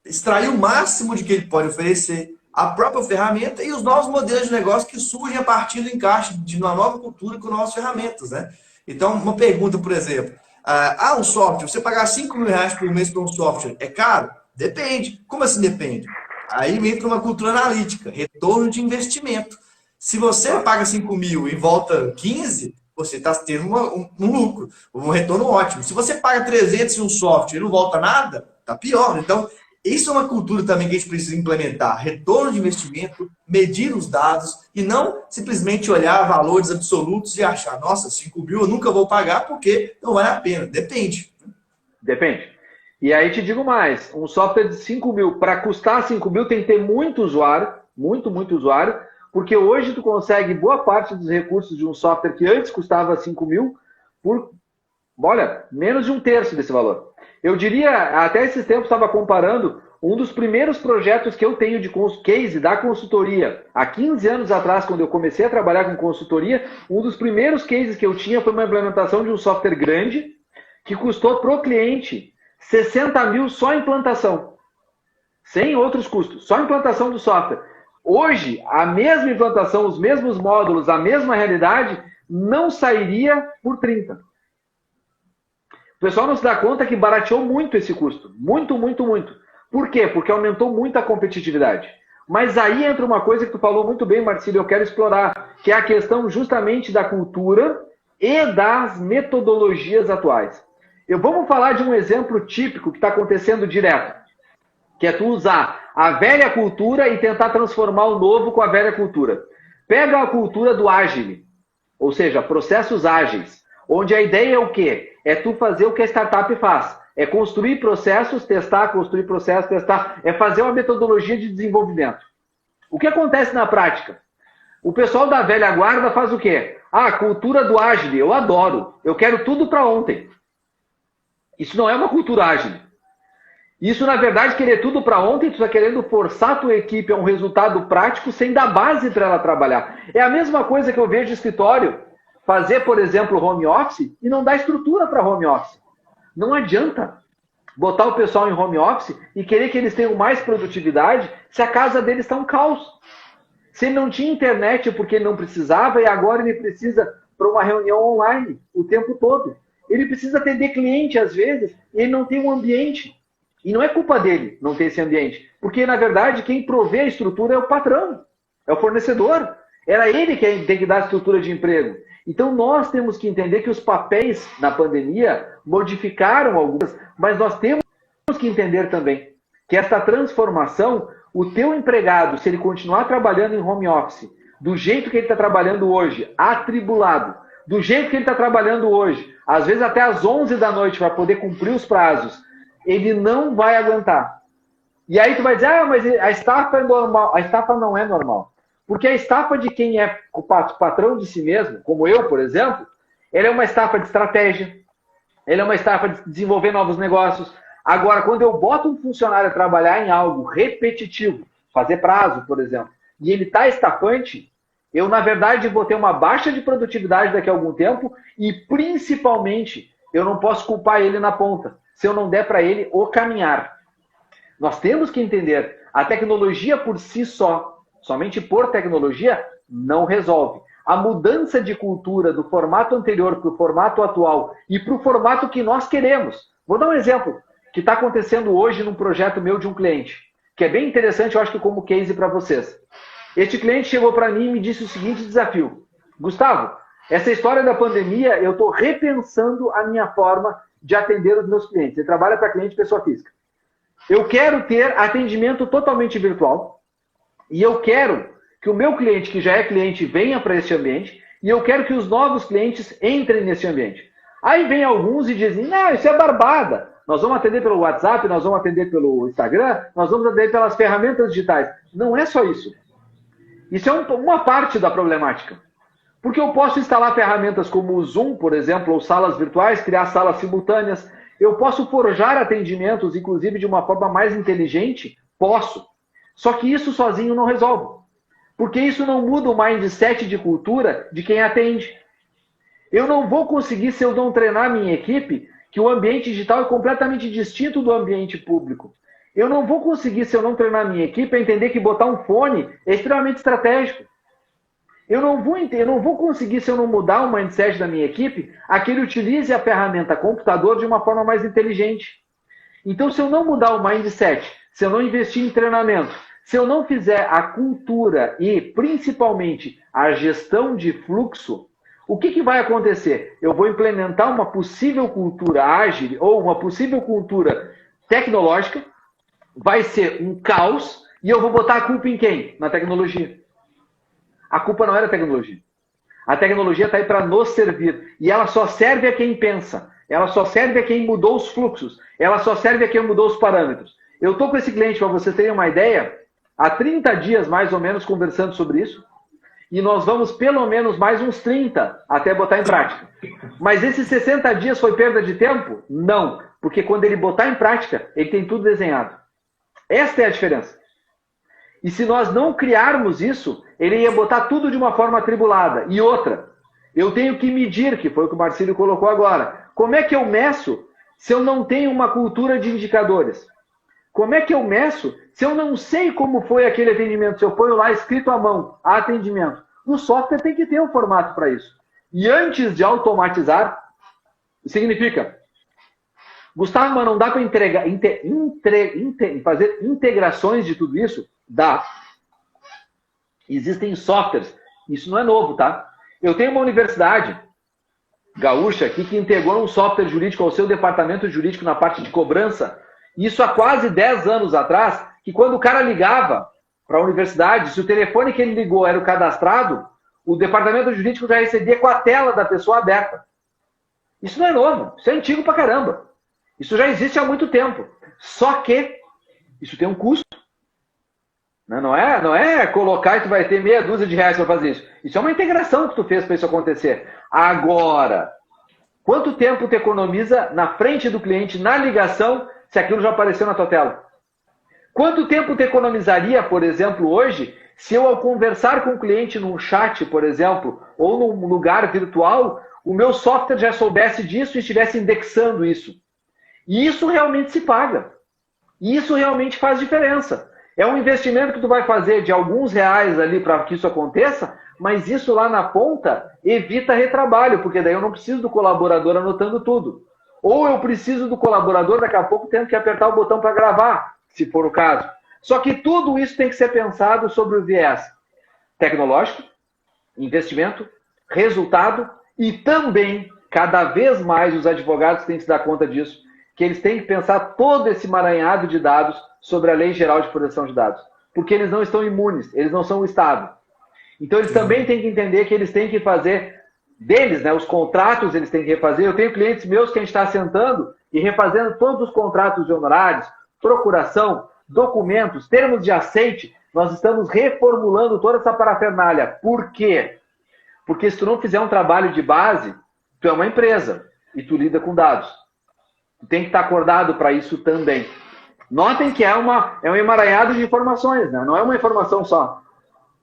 extrair o máximo de que ele pode oferecer, a própria ferramenta e os novos modelos de negócio que surgem a partir do encaixe de uma nova cultura com novas ferramentas, né? Então, uma pergunta, por exemplo, um software, você pagar R$5.000 por mês por um software, é caro? Depende. Como assim depende? Aí entra uma cultura analítica, retorno de investimento. Se você paga 5 mil e volta 15, você está tendo um lucro, um retorno ótimo. Se você paga 300 em um software e não volta nada, tá pior. Então, isso é uma cultura também que a gente precisa implementar. Retorno de investimento, medir os dados e não simplesmente olhar valores absolutos e achar, nossa, 5 mil eu nunca vou pagar porque não vale a pena. Depende. Depende. E aí te digo mais, um software de 5 mil, para custar 5 mil tem que ter muito usuário, muito usuário, porque hoje tu consegue boa parte dos recursos de um software que antes custava 5 mil por, olha, menos de 1/3 desse valor. Eu diria, até esses tempos estava comparando, um dos primeiros projetos que eu tenho de case da consultoria, há 15 anos atrás, quando eu comecei a trabalhar com consultoria, um dos primeiros cases que eu tinha foi uma implementação de um software grande, que custou para o cliente 60 mil só implantação, sem outros custos, só implantação do software. Hoje, a mesma implantação, os mesmos módulos, a mesma realidade, não sairia por 30. O pessoal não se dá conta que barateou muito esse custo. Muito. Por quê? Porque aumentou muito a competitividade. Mas aí entra uma coisa que tu falou muito bem, Marcílio, eu quero explorar, que é a questão justamente da cultura e das metodologias atuais. Vamos falar de um exemplo típico que está acontecendo direto, que é tu usar a velha cultura e tentar transformar o novo com a velha cultura. Pega a cultura do ágil, ou seja, processos ágeis, onde a ideia é o quê? É tu fazer o que a startup faz. É construir processos, testar, construir processos, testar. É fazer uma metodologia de desenvolvimento. O que acontece na prática? O pessoal da velha guarda faz o quê? Cultura do ágil, eu adoro. Eu quero tudo para ontem. Isso não é uma cultura ágil. Isso, na verdade, querer tudo para ontem, tu está querendo forçar a tua equipe a um resultado prático sem dar base para ela trabalhar. É a mesma coisa que eu vejo no escritório fazer, por exemplo, home office e não dar estrutura para home office. Não adianta botar o pessoal em home office e querer que eles tenham mais produtividade se a casa deles está um caos. Se ele não tinha internet porque ele não precisava e agora ele precisa para uma reunião online o tempo todo. Ele precisa atender cliente às vezes e ele não tem um ambiente. E não é culpa dele não ter esse ambiente. Porque, na verdade, quem provê a estrutura é o patrão, é o fornecedor. Era ele que tem que dar a estrutura de emprego. Então nós temos que entender que os papéis na pandemia modificaram algumas, mas nós temos que entender também que esta transformação, o teu empregado, se ele continuar trabalhando em home office, do jeito que ele está trabalhando hoje, atribulado, do jeito que ele está trabalhando hoje, às vezes até às 11 da noite para poder cumprir os prazos, ele não vai aguentar. E aí tu vai dizer, mas a estafa é normal. A estafa não é normal. Porque a estafa de quem é o patrão de si mesmo, como eu, por exemplo, ela é uma estafa de estratégia, ela é uma estafa de desenvolver novos negócios. Agora, quando eu boto um funcionário a trabalhar em algo repetitivo, fazer prazo, por exemplo, e ele está estafante, eu, na verdade, vou ter uma baixa de produtividade daqui a algum tempo e, principalmente, eu não posso culpar ele na ponta, se eu não der para ele o caminhar. Nós temos que entender, a tecnologia por si só, somente por tecnologia, não resolve. A mudança de cultura do formato anterior para o formato atual e para o formato que nós queremos. Vou dar um exemplo que está acontecendo hoje num projeto meu de um cliente, que é bem interessante, eu acho que como case para vocês. Este cliente chegou para mim e me disse o seguinte desafio. Gustavo, essa história da pandemia, eu estou repensando a minha forma de atender os meus clientes. Ele trabalha para cliente pessoa física. Eu quero ter atendimento totalmente virtual e eu quero que o meu cliente, que já é cliente, venha para esse ambiente e eu quero que os novos clientes entrem nesse ambiente. Aí vem alguns e dizem, não, isso é barbada. Nós vamos atender pelo WhatsApp, nós vamos atender pelo Instagram, nós vamos atender pelas ferramentas digitais. Não é só isso. Isso é uma parte da problemática. Porque eu posso instalar ferramentas como o Zoom, por exemplo, ou salas virtuais, criar salas simultâneas. Eu posso forjar atendimentos, inclusive de uma forma mais inteligente? Posso. Só que isso sozinho não resolve. Porque isso não muda o mindset de cultura de quem atende. Eu não vou conseguir, se eu não treinar minha equipe, que o ambiente digital é completamente distinto do ambiente público. Eu não vou conseguir, se eu não treinar minha equipe, a entender que botar um fone é extremamente estratégico. Eu não vou conseguir, se eu não mudar o mindset da minha equipe, a que ele utilize a ferramenta computador de uma forma mais inteligente. Então, se eu não mudar o mindset, se eu não investir em treinamento, se eu não fizer a cultura e, principalmente, a gestão de fluxo, o que vai acontecer? Eu vou implementar uma possível cultura ágil ou uma possível cultura tecnológica, vai ser um caos e eu vou botar a culpa em quem? Na tecnologia. A culpa não era a tecnologia. A tecnologia está aí para nos servir. E ela só serve a quem pensa. Ela só serve a quem mudou os fluxos. Ela só serve a quem mudou os parâmetros. Eu estou com esse cliente, para vocês terem uma ideia, há 30 dias mais ou menos conversando sobre isso. E nós vamos pelo menos mais uns 30 até botar em prática. Mas esses 60 dias foi perda de tempo? Não. Porque quando ele botar em prática, ele tem tudo desenhado. Esta é a diferença. E se nós não criarmos isso, ele ia botar tudo de uma forma atribulada. E outra, eu tenho que medir, que foi o que o Marcílio colocou agora. Como é que eu meço se eu não tenho uma cultura de indicadores? Como é que eu meço se eu não sei como foi aquele atendimento? Se eu ponho lá escrito à mão, atendimento. O software tem que ter um formato para isso. E antes de automatizar, significa... Gustavo, mas não dá para fazer integrações de tudo isso? Dá. Existem softwares. Isso não é novo, tá? Eu tenho uma universidade gaúcha aqui que integrou um software jurídico ao seu departamento jurídico na parte de cobrança. Isso há quase 10 anos atrás, que quando o cara ligava para a universidade, se o telefone que ele ligou era o cadastrado, o departamento jurídico já recebia com a tela da pessoa aberta. Isso não é novo. Isso é antigo pra caramba. Isso já existe há muito tempo. Só que isso tem um custo. Não é colocar e tu vai ter meia dúzia de reais para fazer isso. Isso é uma integração que tu fez para isso acontecer. Agora, quanto tempo tu economiza na frente do cliente, na ligação, se aquilo já apareceu na tua tela? Quanto tempo tu economizaria, por exemplo, hoje, se eu ao conversar com o cliente num chat, por exemplo, ou num lugar virtual, o meu software já soubesse disso e estivesse indexando isso? E isso realmente se paga. E isso realmente faz diferença. É um investimento que tu vai fazer de alguns reais ali para que isso aconteça, mas isso lá na ponta evita retrabalho, porque daí eu não preciso do colaborador anotando tudo. Ou eu preciso do colaborador daqui a pouco tendo que apertar o botão para gravar, se for o caso. Só que tudo isso tem que ser pensado sobre o viés tecnológico, investimento, resultado e também, cada vez mais, os advogados têm que se dar conta disso, que eles têm que pensar todo esse emaranhado de dados sobre a Lei Geral de Proteção de Dados. Porque eles não estão imunes, eles não são o Estado. Então, eles também têm que entender que eles têm que fazer deles, né, os contratos eles têm que refazer. Eu tenho clientes meus que a gente está sentando e refazendo todos os contratos de honorários, procuração, documentos, termos de aceite. Nós estamos reformulando toda essa parafernália. Por quê? Porque se tu não fizer um trabalho de base, tu é uma empresa e tu lida com dados. Tu tem que estar acordado para isso também. Notem que é um emaranhado de informações, né? Não é uma informação só.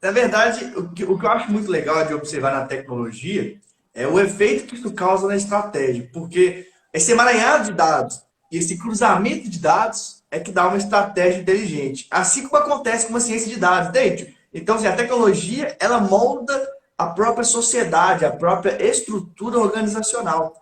Na verdade, o que eu acho muito legal de observar na tecnologia é o efeito que isso causa na estratégia. Porque esse emaranhado de dados e esse cruzamento de dados é que dá uma estratégia inteligente. Assim como acontece com a ciência de dados, entende? Então, assim, a tecnologia, ela molda a própria sociedade, a própria estrutura organizacional.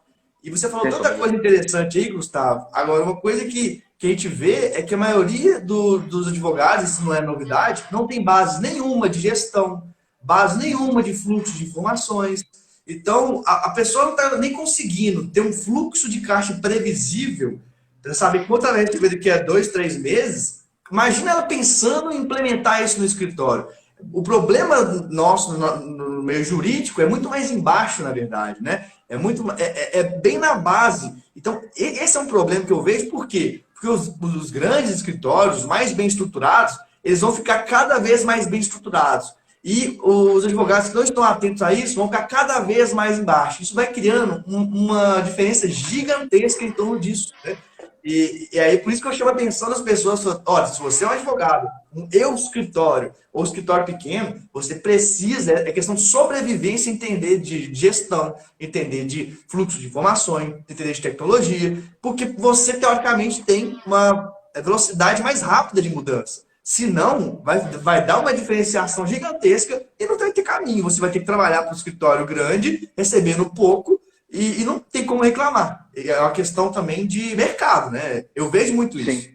E você falou tanta coisa interessante aí, Gustavo. Agora, uma coisa que a gente vê é que a maioria dos advogados, isso não é novidade, não tem base nenhuma de gestão, base nenhuma de fluxo de informações. Então, a pessoa não está nem conseguindo ter um fluxo de caixa previsível para saber quanto ela vai receber daqui a 2, 3 meses. Imagina ela pensando em implementar isso no escritório. O problema nosso no meio jurídico é muito mais embaixo, na verdade, né? É bem na base. Então, esse é um problema que eu vejo, por quê? Porque os grandes escritórios, os mais bem estruturados, eles vão ficar cada vez mais bem estruturados. E os advogados que não estão atentos a isso vão ficar cada vez mais embaixo. Isso vai criando uma diferença gigantesca em torno disso, né? E aí, por isso que eu chamo a atenção das pessoas. Olha, se você é um advogado, um escritório ou escritório pequeno, você precisa, é questão de sobrevivência, entender de gestão, entender de fluxo de informações, entender de tecnologia, porque você, teoricamente, tem uma velocidade mais rápida de mudança. Senão, vai dar uma diferenciação gigantesca e não vai ter caminho. Você vai ter que trabalhar para um escritório grande, recebendo pouco, e não tem como reclamar. É uma questão também de mercado, né? Eu vejo muito isso. Sim.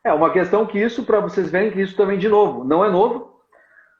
É uma questão que isso, para vocês verem que isso também, de novo, não é novo.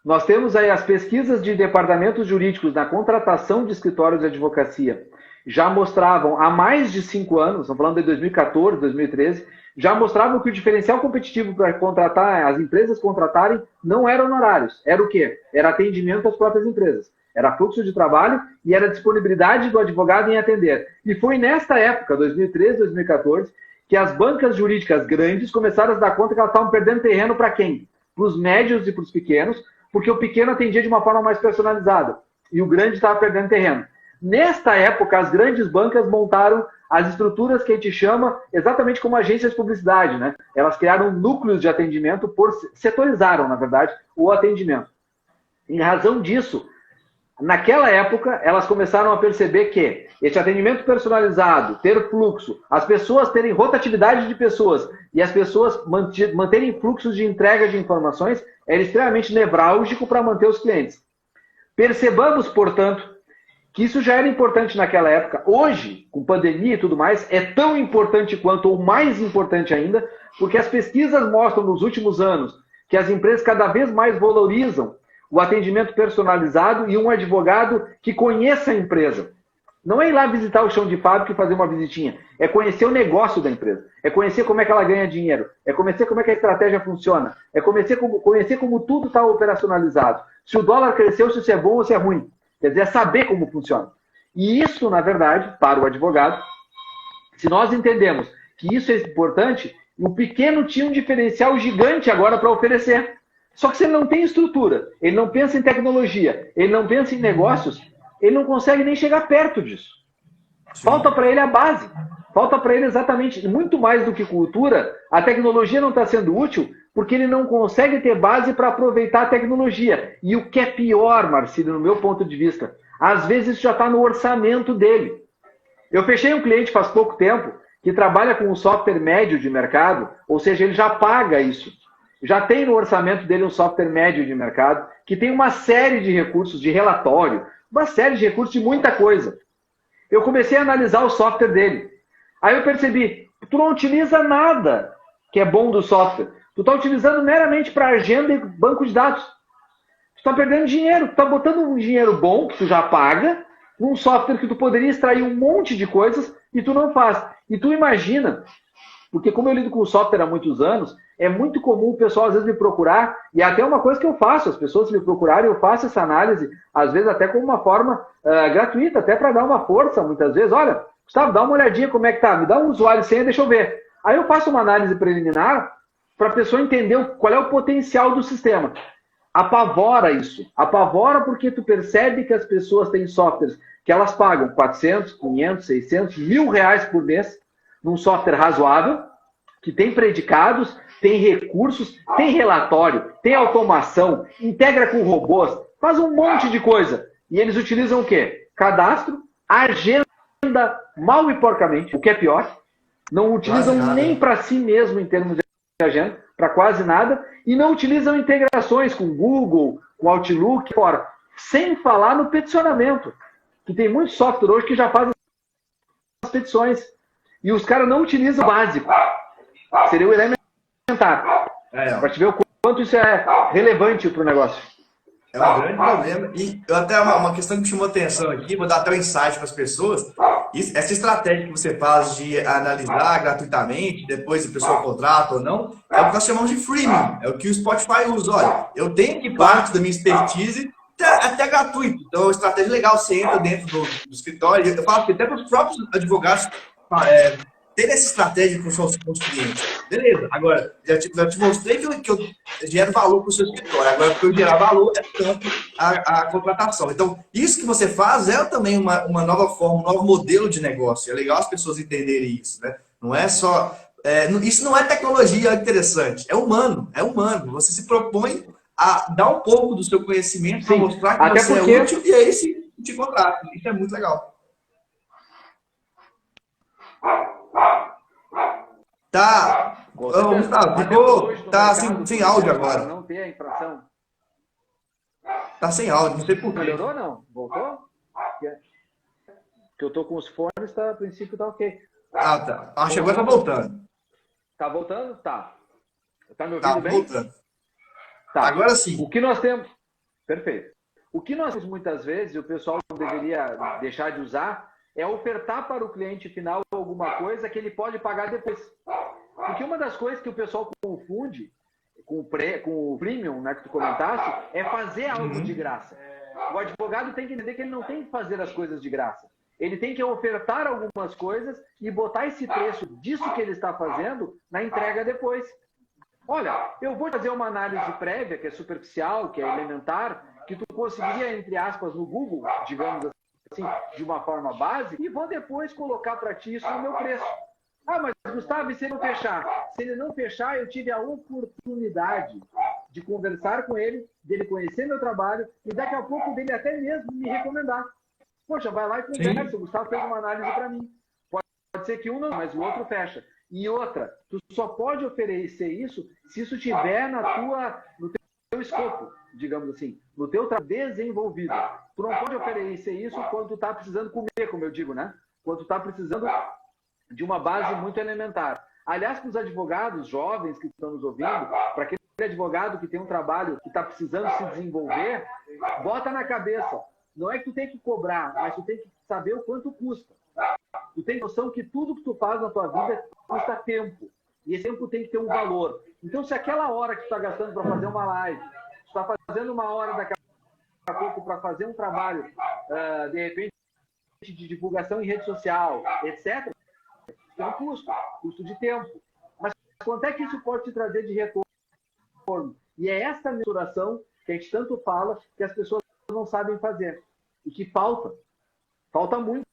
Nós temos aí as pesquisas de departamentos jurídicos na contratação de escritórios de advocacia. Já mostravam, há mais de 5 anos, estamos falando de 2014, 2013, já mostravam que o diferencial competitivo para contratar, as empresas contratarem, não eram honorários. Era o quê? Era atendimento às próprias empresas. Era fluxo de trabalho e era disponibilidade do advogado em atender. E foi nesta época, 2013, 2014, que as bancas jurídicas grandes começaram a se dar conta que elas estavam perdendo terreno para quem? Para os médios e para os pequenos, porque o pequeno atendia de uma forma mais personalizada e o grande estava perdendo terreno. Nesta época, as grandes bancas montaram as estruturas que a gente chama exatamente como agências de publicidade, né? Elas criaram núcleos de atendimento, setorizaram, na verdade, o atendimento. Em razão disso, naquela época, elas começaram a perceber que esse atendimento personalizado, ter fluxo, as pessoas terem rotatividade de pessoas e as pessoas manterem fluxos de entrega de informações era extremamente nevrálgico para manter os clientes. Percebamos, portanto, que isso já era importante naquela época. Hoje, com pandemia e tudo mais, é tão importante quanto, ou mais importante ainda, porque as pesquisas mostram nos últimos anos que as empresas cada vez mais valorizam o atendimento personalizado e um advogado que conheça a empresa. Não é ir lá visitar o chão de fábrica e fazer uma visitinha. É conhecer o negócio da empresa. É conhecer como é que ela ganha dinheiro. É conhecer como é que a estratégia funciona. É conhecer como tudo está operacionalizado. Se o dólar cresceu, se isso é bom ou se é ruim. Quer dizer, é saber como funciona. E isso, na verdade, para o advogado, se nós entendemos que isso é importante, o pequeno tinha um diferencial gigante agora para oferecer. Só que se ele não tem estrutura, ele não pensa em tecnologia, ele não pensa em negócios, ele não consegue nem chegar perto disso. Falta para ele a base. Falta para ele exatamente, muito mais do que cultura, a tecnologia não está sendo útil porque ele não consegue ter base para aproveitar a tecnologia. E o que é pior, Marcílio, no meu ponto de vista, às vezes isso já está no orçamento dele. Eu fechei um cliente faz pouco tempo que trabalha com um software médio de mercado, ou seja, ele já paga isso. Já tem no orçamento dele um software médio de mercado, que tem uma série de recursos de relatório, uma série de recursos de muita coisa. Eu comecei a analisar o software dele. Aí eu percebi, tu não utiliza nada que é bom do software. Tu está utilizando meramente para agenda e banco de dados. está perdendo dinheiro. Tu está botando um dinheiro bom, que tu já paga, num software que tu poderia extrair um monte de coisas e tu não faz. E tu imagina, porque como eu lido com software há muitos anos, é muito comum o pessoal às vezes me procurar, e é até uma coisa que eu faço, as pessoas me procurarem, eu faço essa análise, às vezes até como uma forma gratuita, até para dar uma força, muitas vezes. Olha, Gustavo, dá uma olhadinha como é que tá, me dá um usuário e senha, deixa eu ver. Aí eu faço uma análise preliminar para a pessoa entender qual é o potencial do sistema. Apavora isso. Apavora porque tu percebe que as pessoas têm softwares que elas pagam 400, 500, 600, R$ 1.000 por mês num software razoável, que tem predicados, tem recursos, tem relatório, tem automação, integra com robôs, faz um monte de coisa. E eles utilizam o quê? Cadastro, agenda mal e porcamente, o que é pior. Não utilizam nem para si mesmo em termos de agenda, para quase nada, e não utilizam integrações com Google, com Outlook, fora. Sem falar no peticionamento, que tem muito software hoje que já faz as petições. E os caras não utilizam o básico. Seria o elementar. Para te ver o quanto isso é relevante para o negócio. É um grande problema. E até uma questão que me chamou atenção aqui, vou dar até um insight para as pessoas. Essa estratégia que você faz de analisar gratuitamente, depois a pessoa contrata ou não, é o que nós chamamos de freemium. É o que o Spotify usa. Olha, eu tenho que parte da minha expertise até gratuito. Então, é uma estratégia legal. Você entra dentro do escritório. Eu falo que até para os próprios advogados ter essa estratégia com os clientes. Beleza. Agora, já te mostrei que eu gero valor para o seu escritório. Agora, para eu gerar valor é tanto a contratação. Então, isso que você faz é também uma nova forma, um novo modelo de negócio. É legal as pessoas entenderem isso, né? Não é só... isso não é tecnologia interessante. É humano. É humano. Você se propõe a dar um pouco do seu conhecimento para mostrar que você é útil e aí te contrata. Isso é muito legal. Tá. Tá sem áudio agora. Não ter a infração. Tá sem áudio, não sei por quê. Melhorou não? Voltou? Que eu tô com os fones, a princípio tá ok. Ah, tá. Acho que agora tá voltando. Tá voltando? Tá. Tá me ouvindo bem? Voltando. Tá. Agora sim. O que nós temos... Perfeito. O que nós temos muitas vezes, e o pessoal não deveria deixar de usar, é ofertar para o cliente final alguma coisa que ele pode pagar depois. Porque uma das coisas que o pessoal confunde com o premium, né, que tu comentaste, é fazer algo de graça. O advogado tem que entender que ele não tem que fazer as coisas de graça. Ele tem que ofertar algumas coisas e botar esse preço disso que ele está fazendo na entrega depois. Olha, eu vou fazer uma análise prévia, que é superficial, que é elementar, que tu conseguiria, entre aspas, no Google, digamos assim, de uma forma básica, e vou depois colocar para ti isso no meu preço. Ah, mas Gustavo, e se ele não fechar? Se ele não fechar, eu tive a oportunidade de conversar com ele, dele conhecer meu trabalho e daqui a pouco dele até mesmo me recomendar. Poxa, vai lá e conversa. O Gustavo fez uma análise para mim. Pode ser que um não, mas o outro fecha. E outra, tu só pode oferecer isso se isso tiver no teu escopo, digamos assim, no teu trabalho desenvolvido. Tu não pode oferecer isso quando tu está precisando comer, como eu digo, né? Quando tu está precisando de uma base muito elementar. Aliás, para os advogados jovens que estão nos ouvindo, para aquele advogado que tem um trabalho que está precisando se desenvolver, bota na cabeça. Não é que tu tem que cobrar, mas tu tem que saber o quanto custa. Tu tem noção que tudo que tu faz na tua vida custa tempo. E esse tempo tem que ter um valor. Então, se aquela hora que tu está gastando para fazer uma live, tu está fazendo uma hora daqui a pouco para fazer um trabalho, de repente, de divulgação em rede social, etc., tem um custo de tempo. Mas quanto é que isso pode te trazer de retorno? E é essa mensuração que a gente tanto fala que as pessoas não sabem fazer. E que falta muito.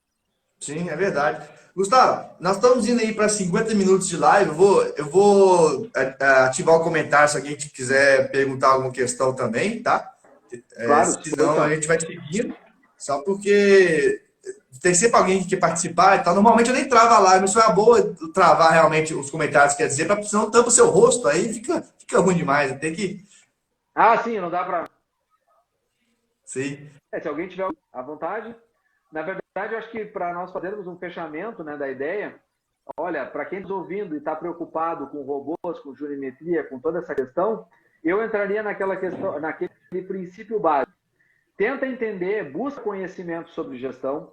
Sim, é verdade. Gustavo, nós estamos indo aí para 50 minutos de live. Eu vou ativar o comentário se alguém quiser perguntar alguma questão também, tá? Claro. Senão a gente vai seguindo. Só porque tem sempre alguém que quer participar e tal. Normalmente eu nem travo a live, mas isso é boa travar realmente os comentários, quer dizer, para senão tampa o seu rosto, aí fica ruim demais. Tem que... Ah, sim, não dá para... Sim. Se alguém tiver à vontade... Na verdade, eu acho que para nós fazermos um fechamento, né, da ideia, olha, para quem está ouvindo e está preocupado com robôs, com jurimetria, com toda essa questão, eu entraria naquela questão, naquele princípio básico. Tenta entender, busca conhecimento sobre gestão,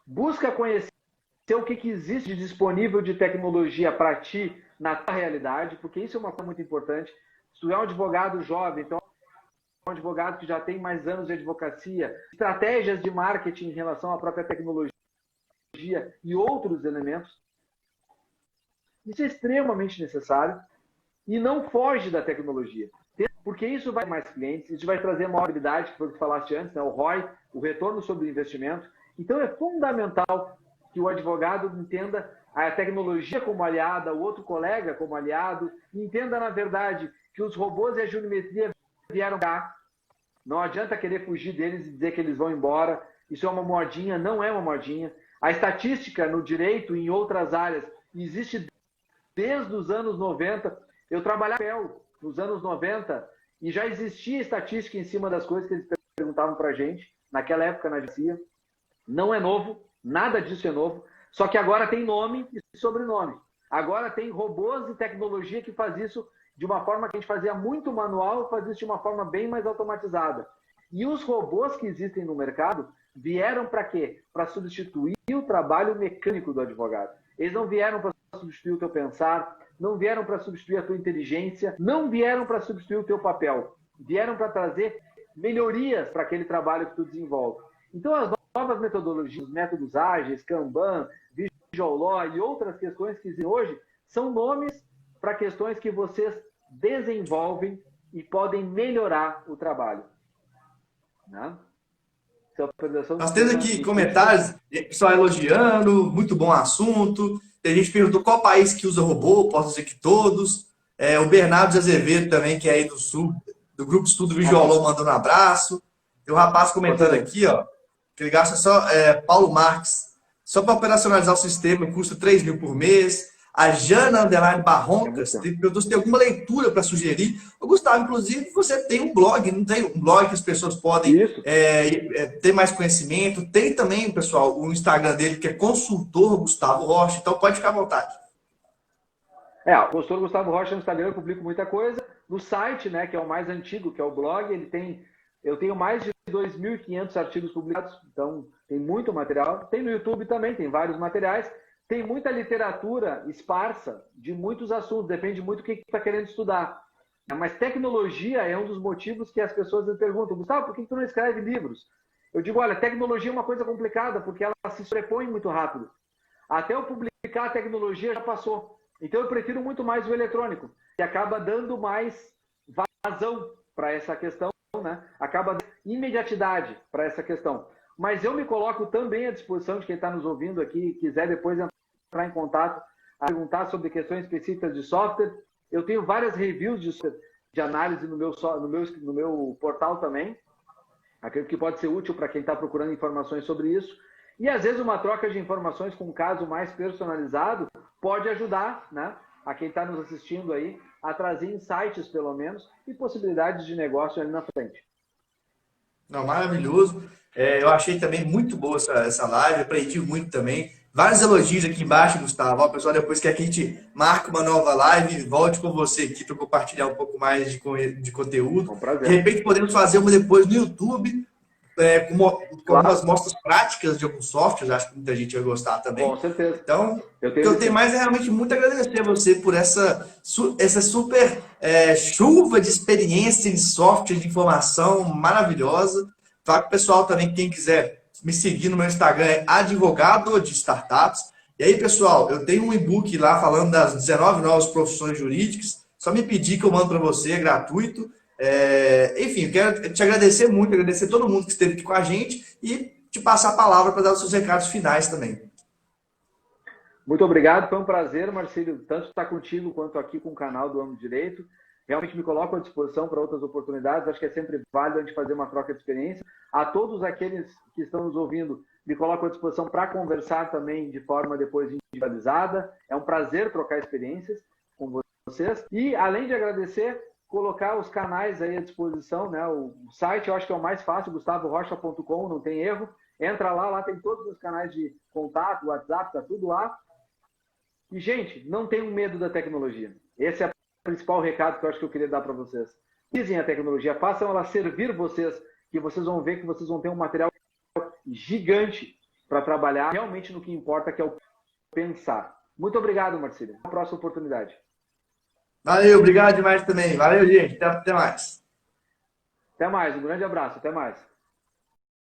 busca conhecer o que existe de disponível de tecnologia para ti na tua realidade, porque isso é uma coisa muito importante. Se tu é um advogado jovem, então um advogado que já tem mais anos de advocacia, estratégias de marketing em relação à própria tecnologia e outros elementos, isso é extremamente necessário e não foge da tecnologia. Porque isso vai ter mais clientes, isso vai trazer maior habilidade, que foi o que falaste antes, né? O ROI, o retorno sobre o investimento. Então é fundamental que o advogado entenda a tecnologia como aliada, o outro colega como aliado, e entenda, na verdade, que os robôs e a geometria vieram cá. Não adianta querer fugir deles e dizer que eles vão embora. Isso é uma modinha, não é uma modinha. A estatística no direito e em outras áreas existe desde os anos 90. Eu trabalhava nos anos 90 e já existia estatística em cima das coisas que eles perguntavam para a gente, naquela época na advocacia. Não é novo, nada disso é novo, só que agora tem nome e sobrenome. Agora tem robôs e tecnologia que faz isso de uma forma que a gente fazia muito manual, faz isso de uma forma bem mais automatizada. E os robôs que existem no mercado vieram para quê? Para substituir o trabalho mecânico do advogado. Eles não vieram para substituir o teu pensar, não vieram para substituir a tua inteligência, não vieram para substituir o teu papel. Vieram para trazer melhorias para aquele trabalho que tu desenvolve. Então, as novas metodologias, métodos ágeis, Kanban, Visual Law e outras questões que existem hoje, são nomes para questões que vocês desenvolvem e podem melhorar o trabalho. Né? Nós temos aqui comentários, pessoal elogiando, muito bom assunto. Tem gente que perguntou qual país que usa robô, posso dizer que todos. O Bernardo de Azevedo também, que é aí do Sul, do Grupo Estudo Visual, mandando um abraço. Tem um rapaz comentando aqui, ó, que ele gasta só, Paulo Marques, só para operacionalizar o sistema, custa 3 mil por mês. A Jana Underline Barroncas perguntou se tem alguma leitura para sugerir. Ô, Gustavo, inclusive, você tem um blog, não tem um blog que as pessoas podem ter mais conhecimento. Tem também, pessoal, o Instagram dele, que é Consultor Gustavo Rocha, então pode ficar à vontade. O Consultor Gustavo Rocha no Instagram eu publico muita coisa. No site, né, que é o mais antigo, que é o blog, eu tenho mais de 2.500 artigos publicados, então tem muito material. Tem no YouTube também, tem vários materiais. Tem muita literatura esparsa de muitos assuntos, depende muito do que está querendo estudar. Mas tecnologia é um dos motivos que as pessoas me perguntam, Gustavo, por que tu não escreve livros? Eu digo, olha, tecnologia é uma coisa complicada, porque ela se sobrepõe muito rápido. Até eu publicar a tecnologia já passou. Então eu prefiro muito mais o eletrônico, que acaba dando mais vazão para essa questão, né? Acaba dando imediatidade para essa questão. Mas eu me coloco também à disposição de quem está nos ouvindo aqui, quiser depois entrar em contato, a perguntar sobre questões específicas de software. Eu tenho várias reviews de análise no meu portal também. Acredito que pode ser útil para quem está procurando informações sobre isso. E, às vezes, uma troca de informações com um caso mais personalizado pode ajudar, né, a quem está nos assistindo aí a trazer insights, pelo menos, e possibilidades de negócio ali na frente. Não, maravilhoso. Eu achei também muito boa essa live, aprendi muito também. Vários elogios aqui embaixo, Gustavo. Ó, pessoal, depois que a gente marca uma nova live, volte com você aqui para compartilhar um pouco mais de conteúdo. De repente, podemos fazer uma depois no YouTube, com algumas mostras práticas de alguns softwares. Acho que muita gente vai gostar também. Com certeza. Então, o que eu tenho mais é realmente muito agradecer a você por essa super chuva de experiência em software de informação maravilhosa. Fala com o pessoal também, quem quiser me seguir no meu Instagram é advogado de startups. E aí, pessoal, eu tenho um e-book lá falando das 19 novas profissões jurídicas. Só me pedir que eu mando para você, é gratuito. Enfim, eu quero te agradecer muito, agradecer todo mundo que esteve aqui com a gente e te passar a palavra para dar os seus recados finais também. Muito obrigado, foi um prazer, Marcílio, tanto estar contigo quanto aqui com o canal do Amo Direito. Realmente me coloco à disposição para outras oportunidades, acho que é sempre válido a gente fazer uma troca de experiência. A todos aqueles que estão nos ouvindo, me coloco à disposição para conversar também de forma depois individualizada. É um prazer trocar experiências com vocês. E, além de agradecer, colocar os canais aí à disposição, né? O site eu acho que é o mais fácil, gustavorocha.com, não tem erro. Entra lá tem todos os canais de contato, WhatsApp, tá tudo lá. E, gente, não tenham medo da tecnologia. Esse é o principal recado que eu acho que eu queria dar para vocês. utilizem a tecnologia, façam ela servir vocês, que vocês vão ver que vocês vão ter um material gigante para trabalhar realmente no que importa, que é o pensar. Muito obrigado, Marcílio. Até a próxima oportunidade. Valeu, obrigado demais também. Valeu, gente. Até mais. Até mais, um grande abraço, até mais.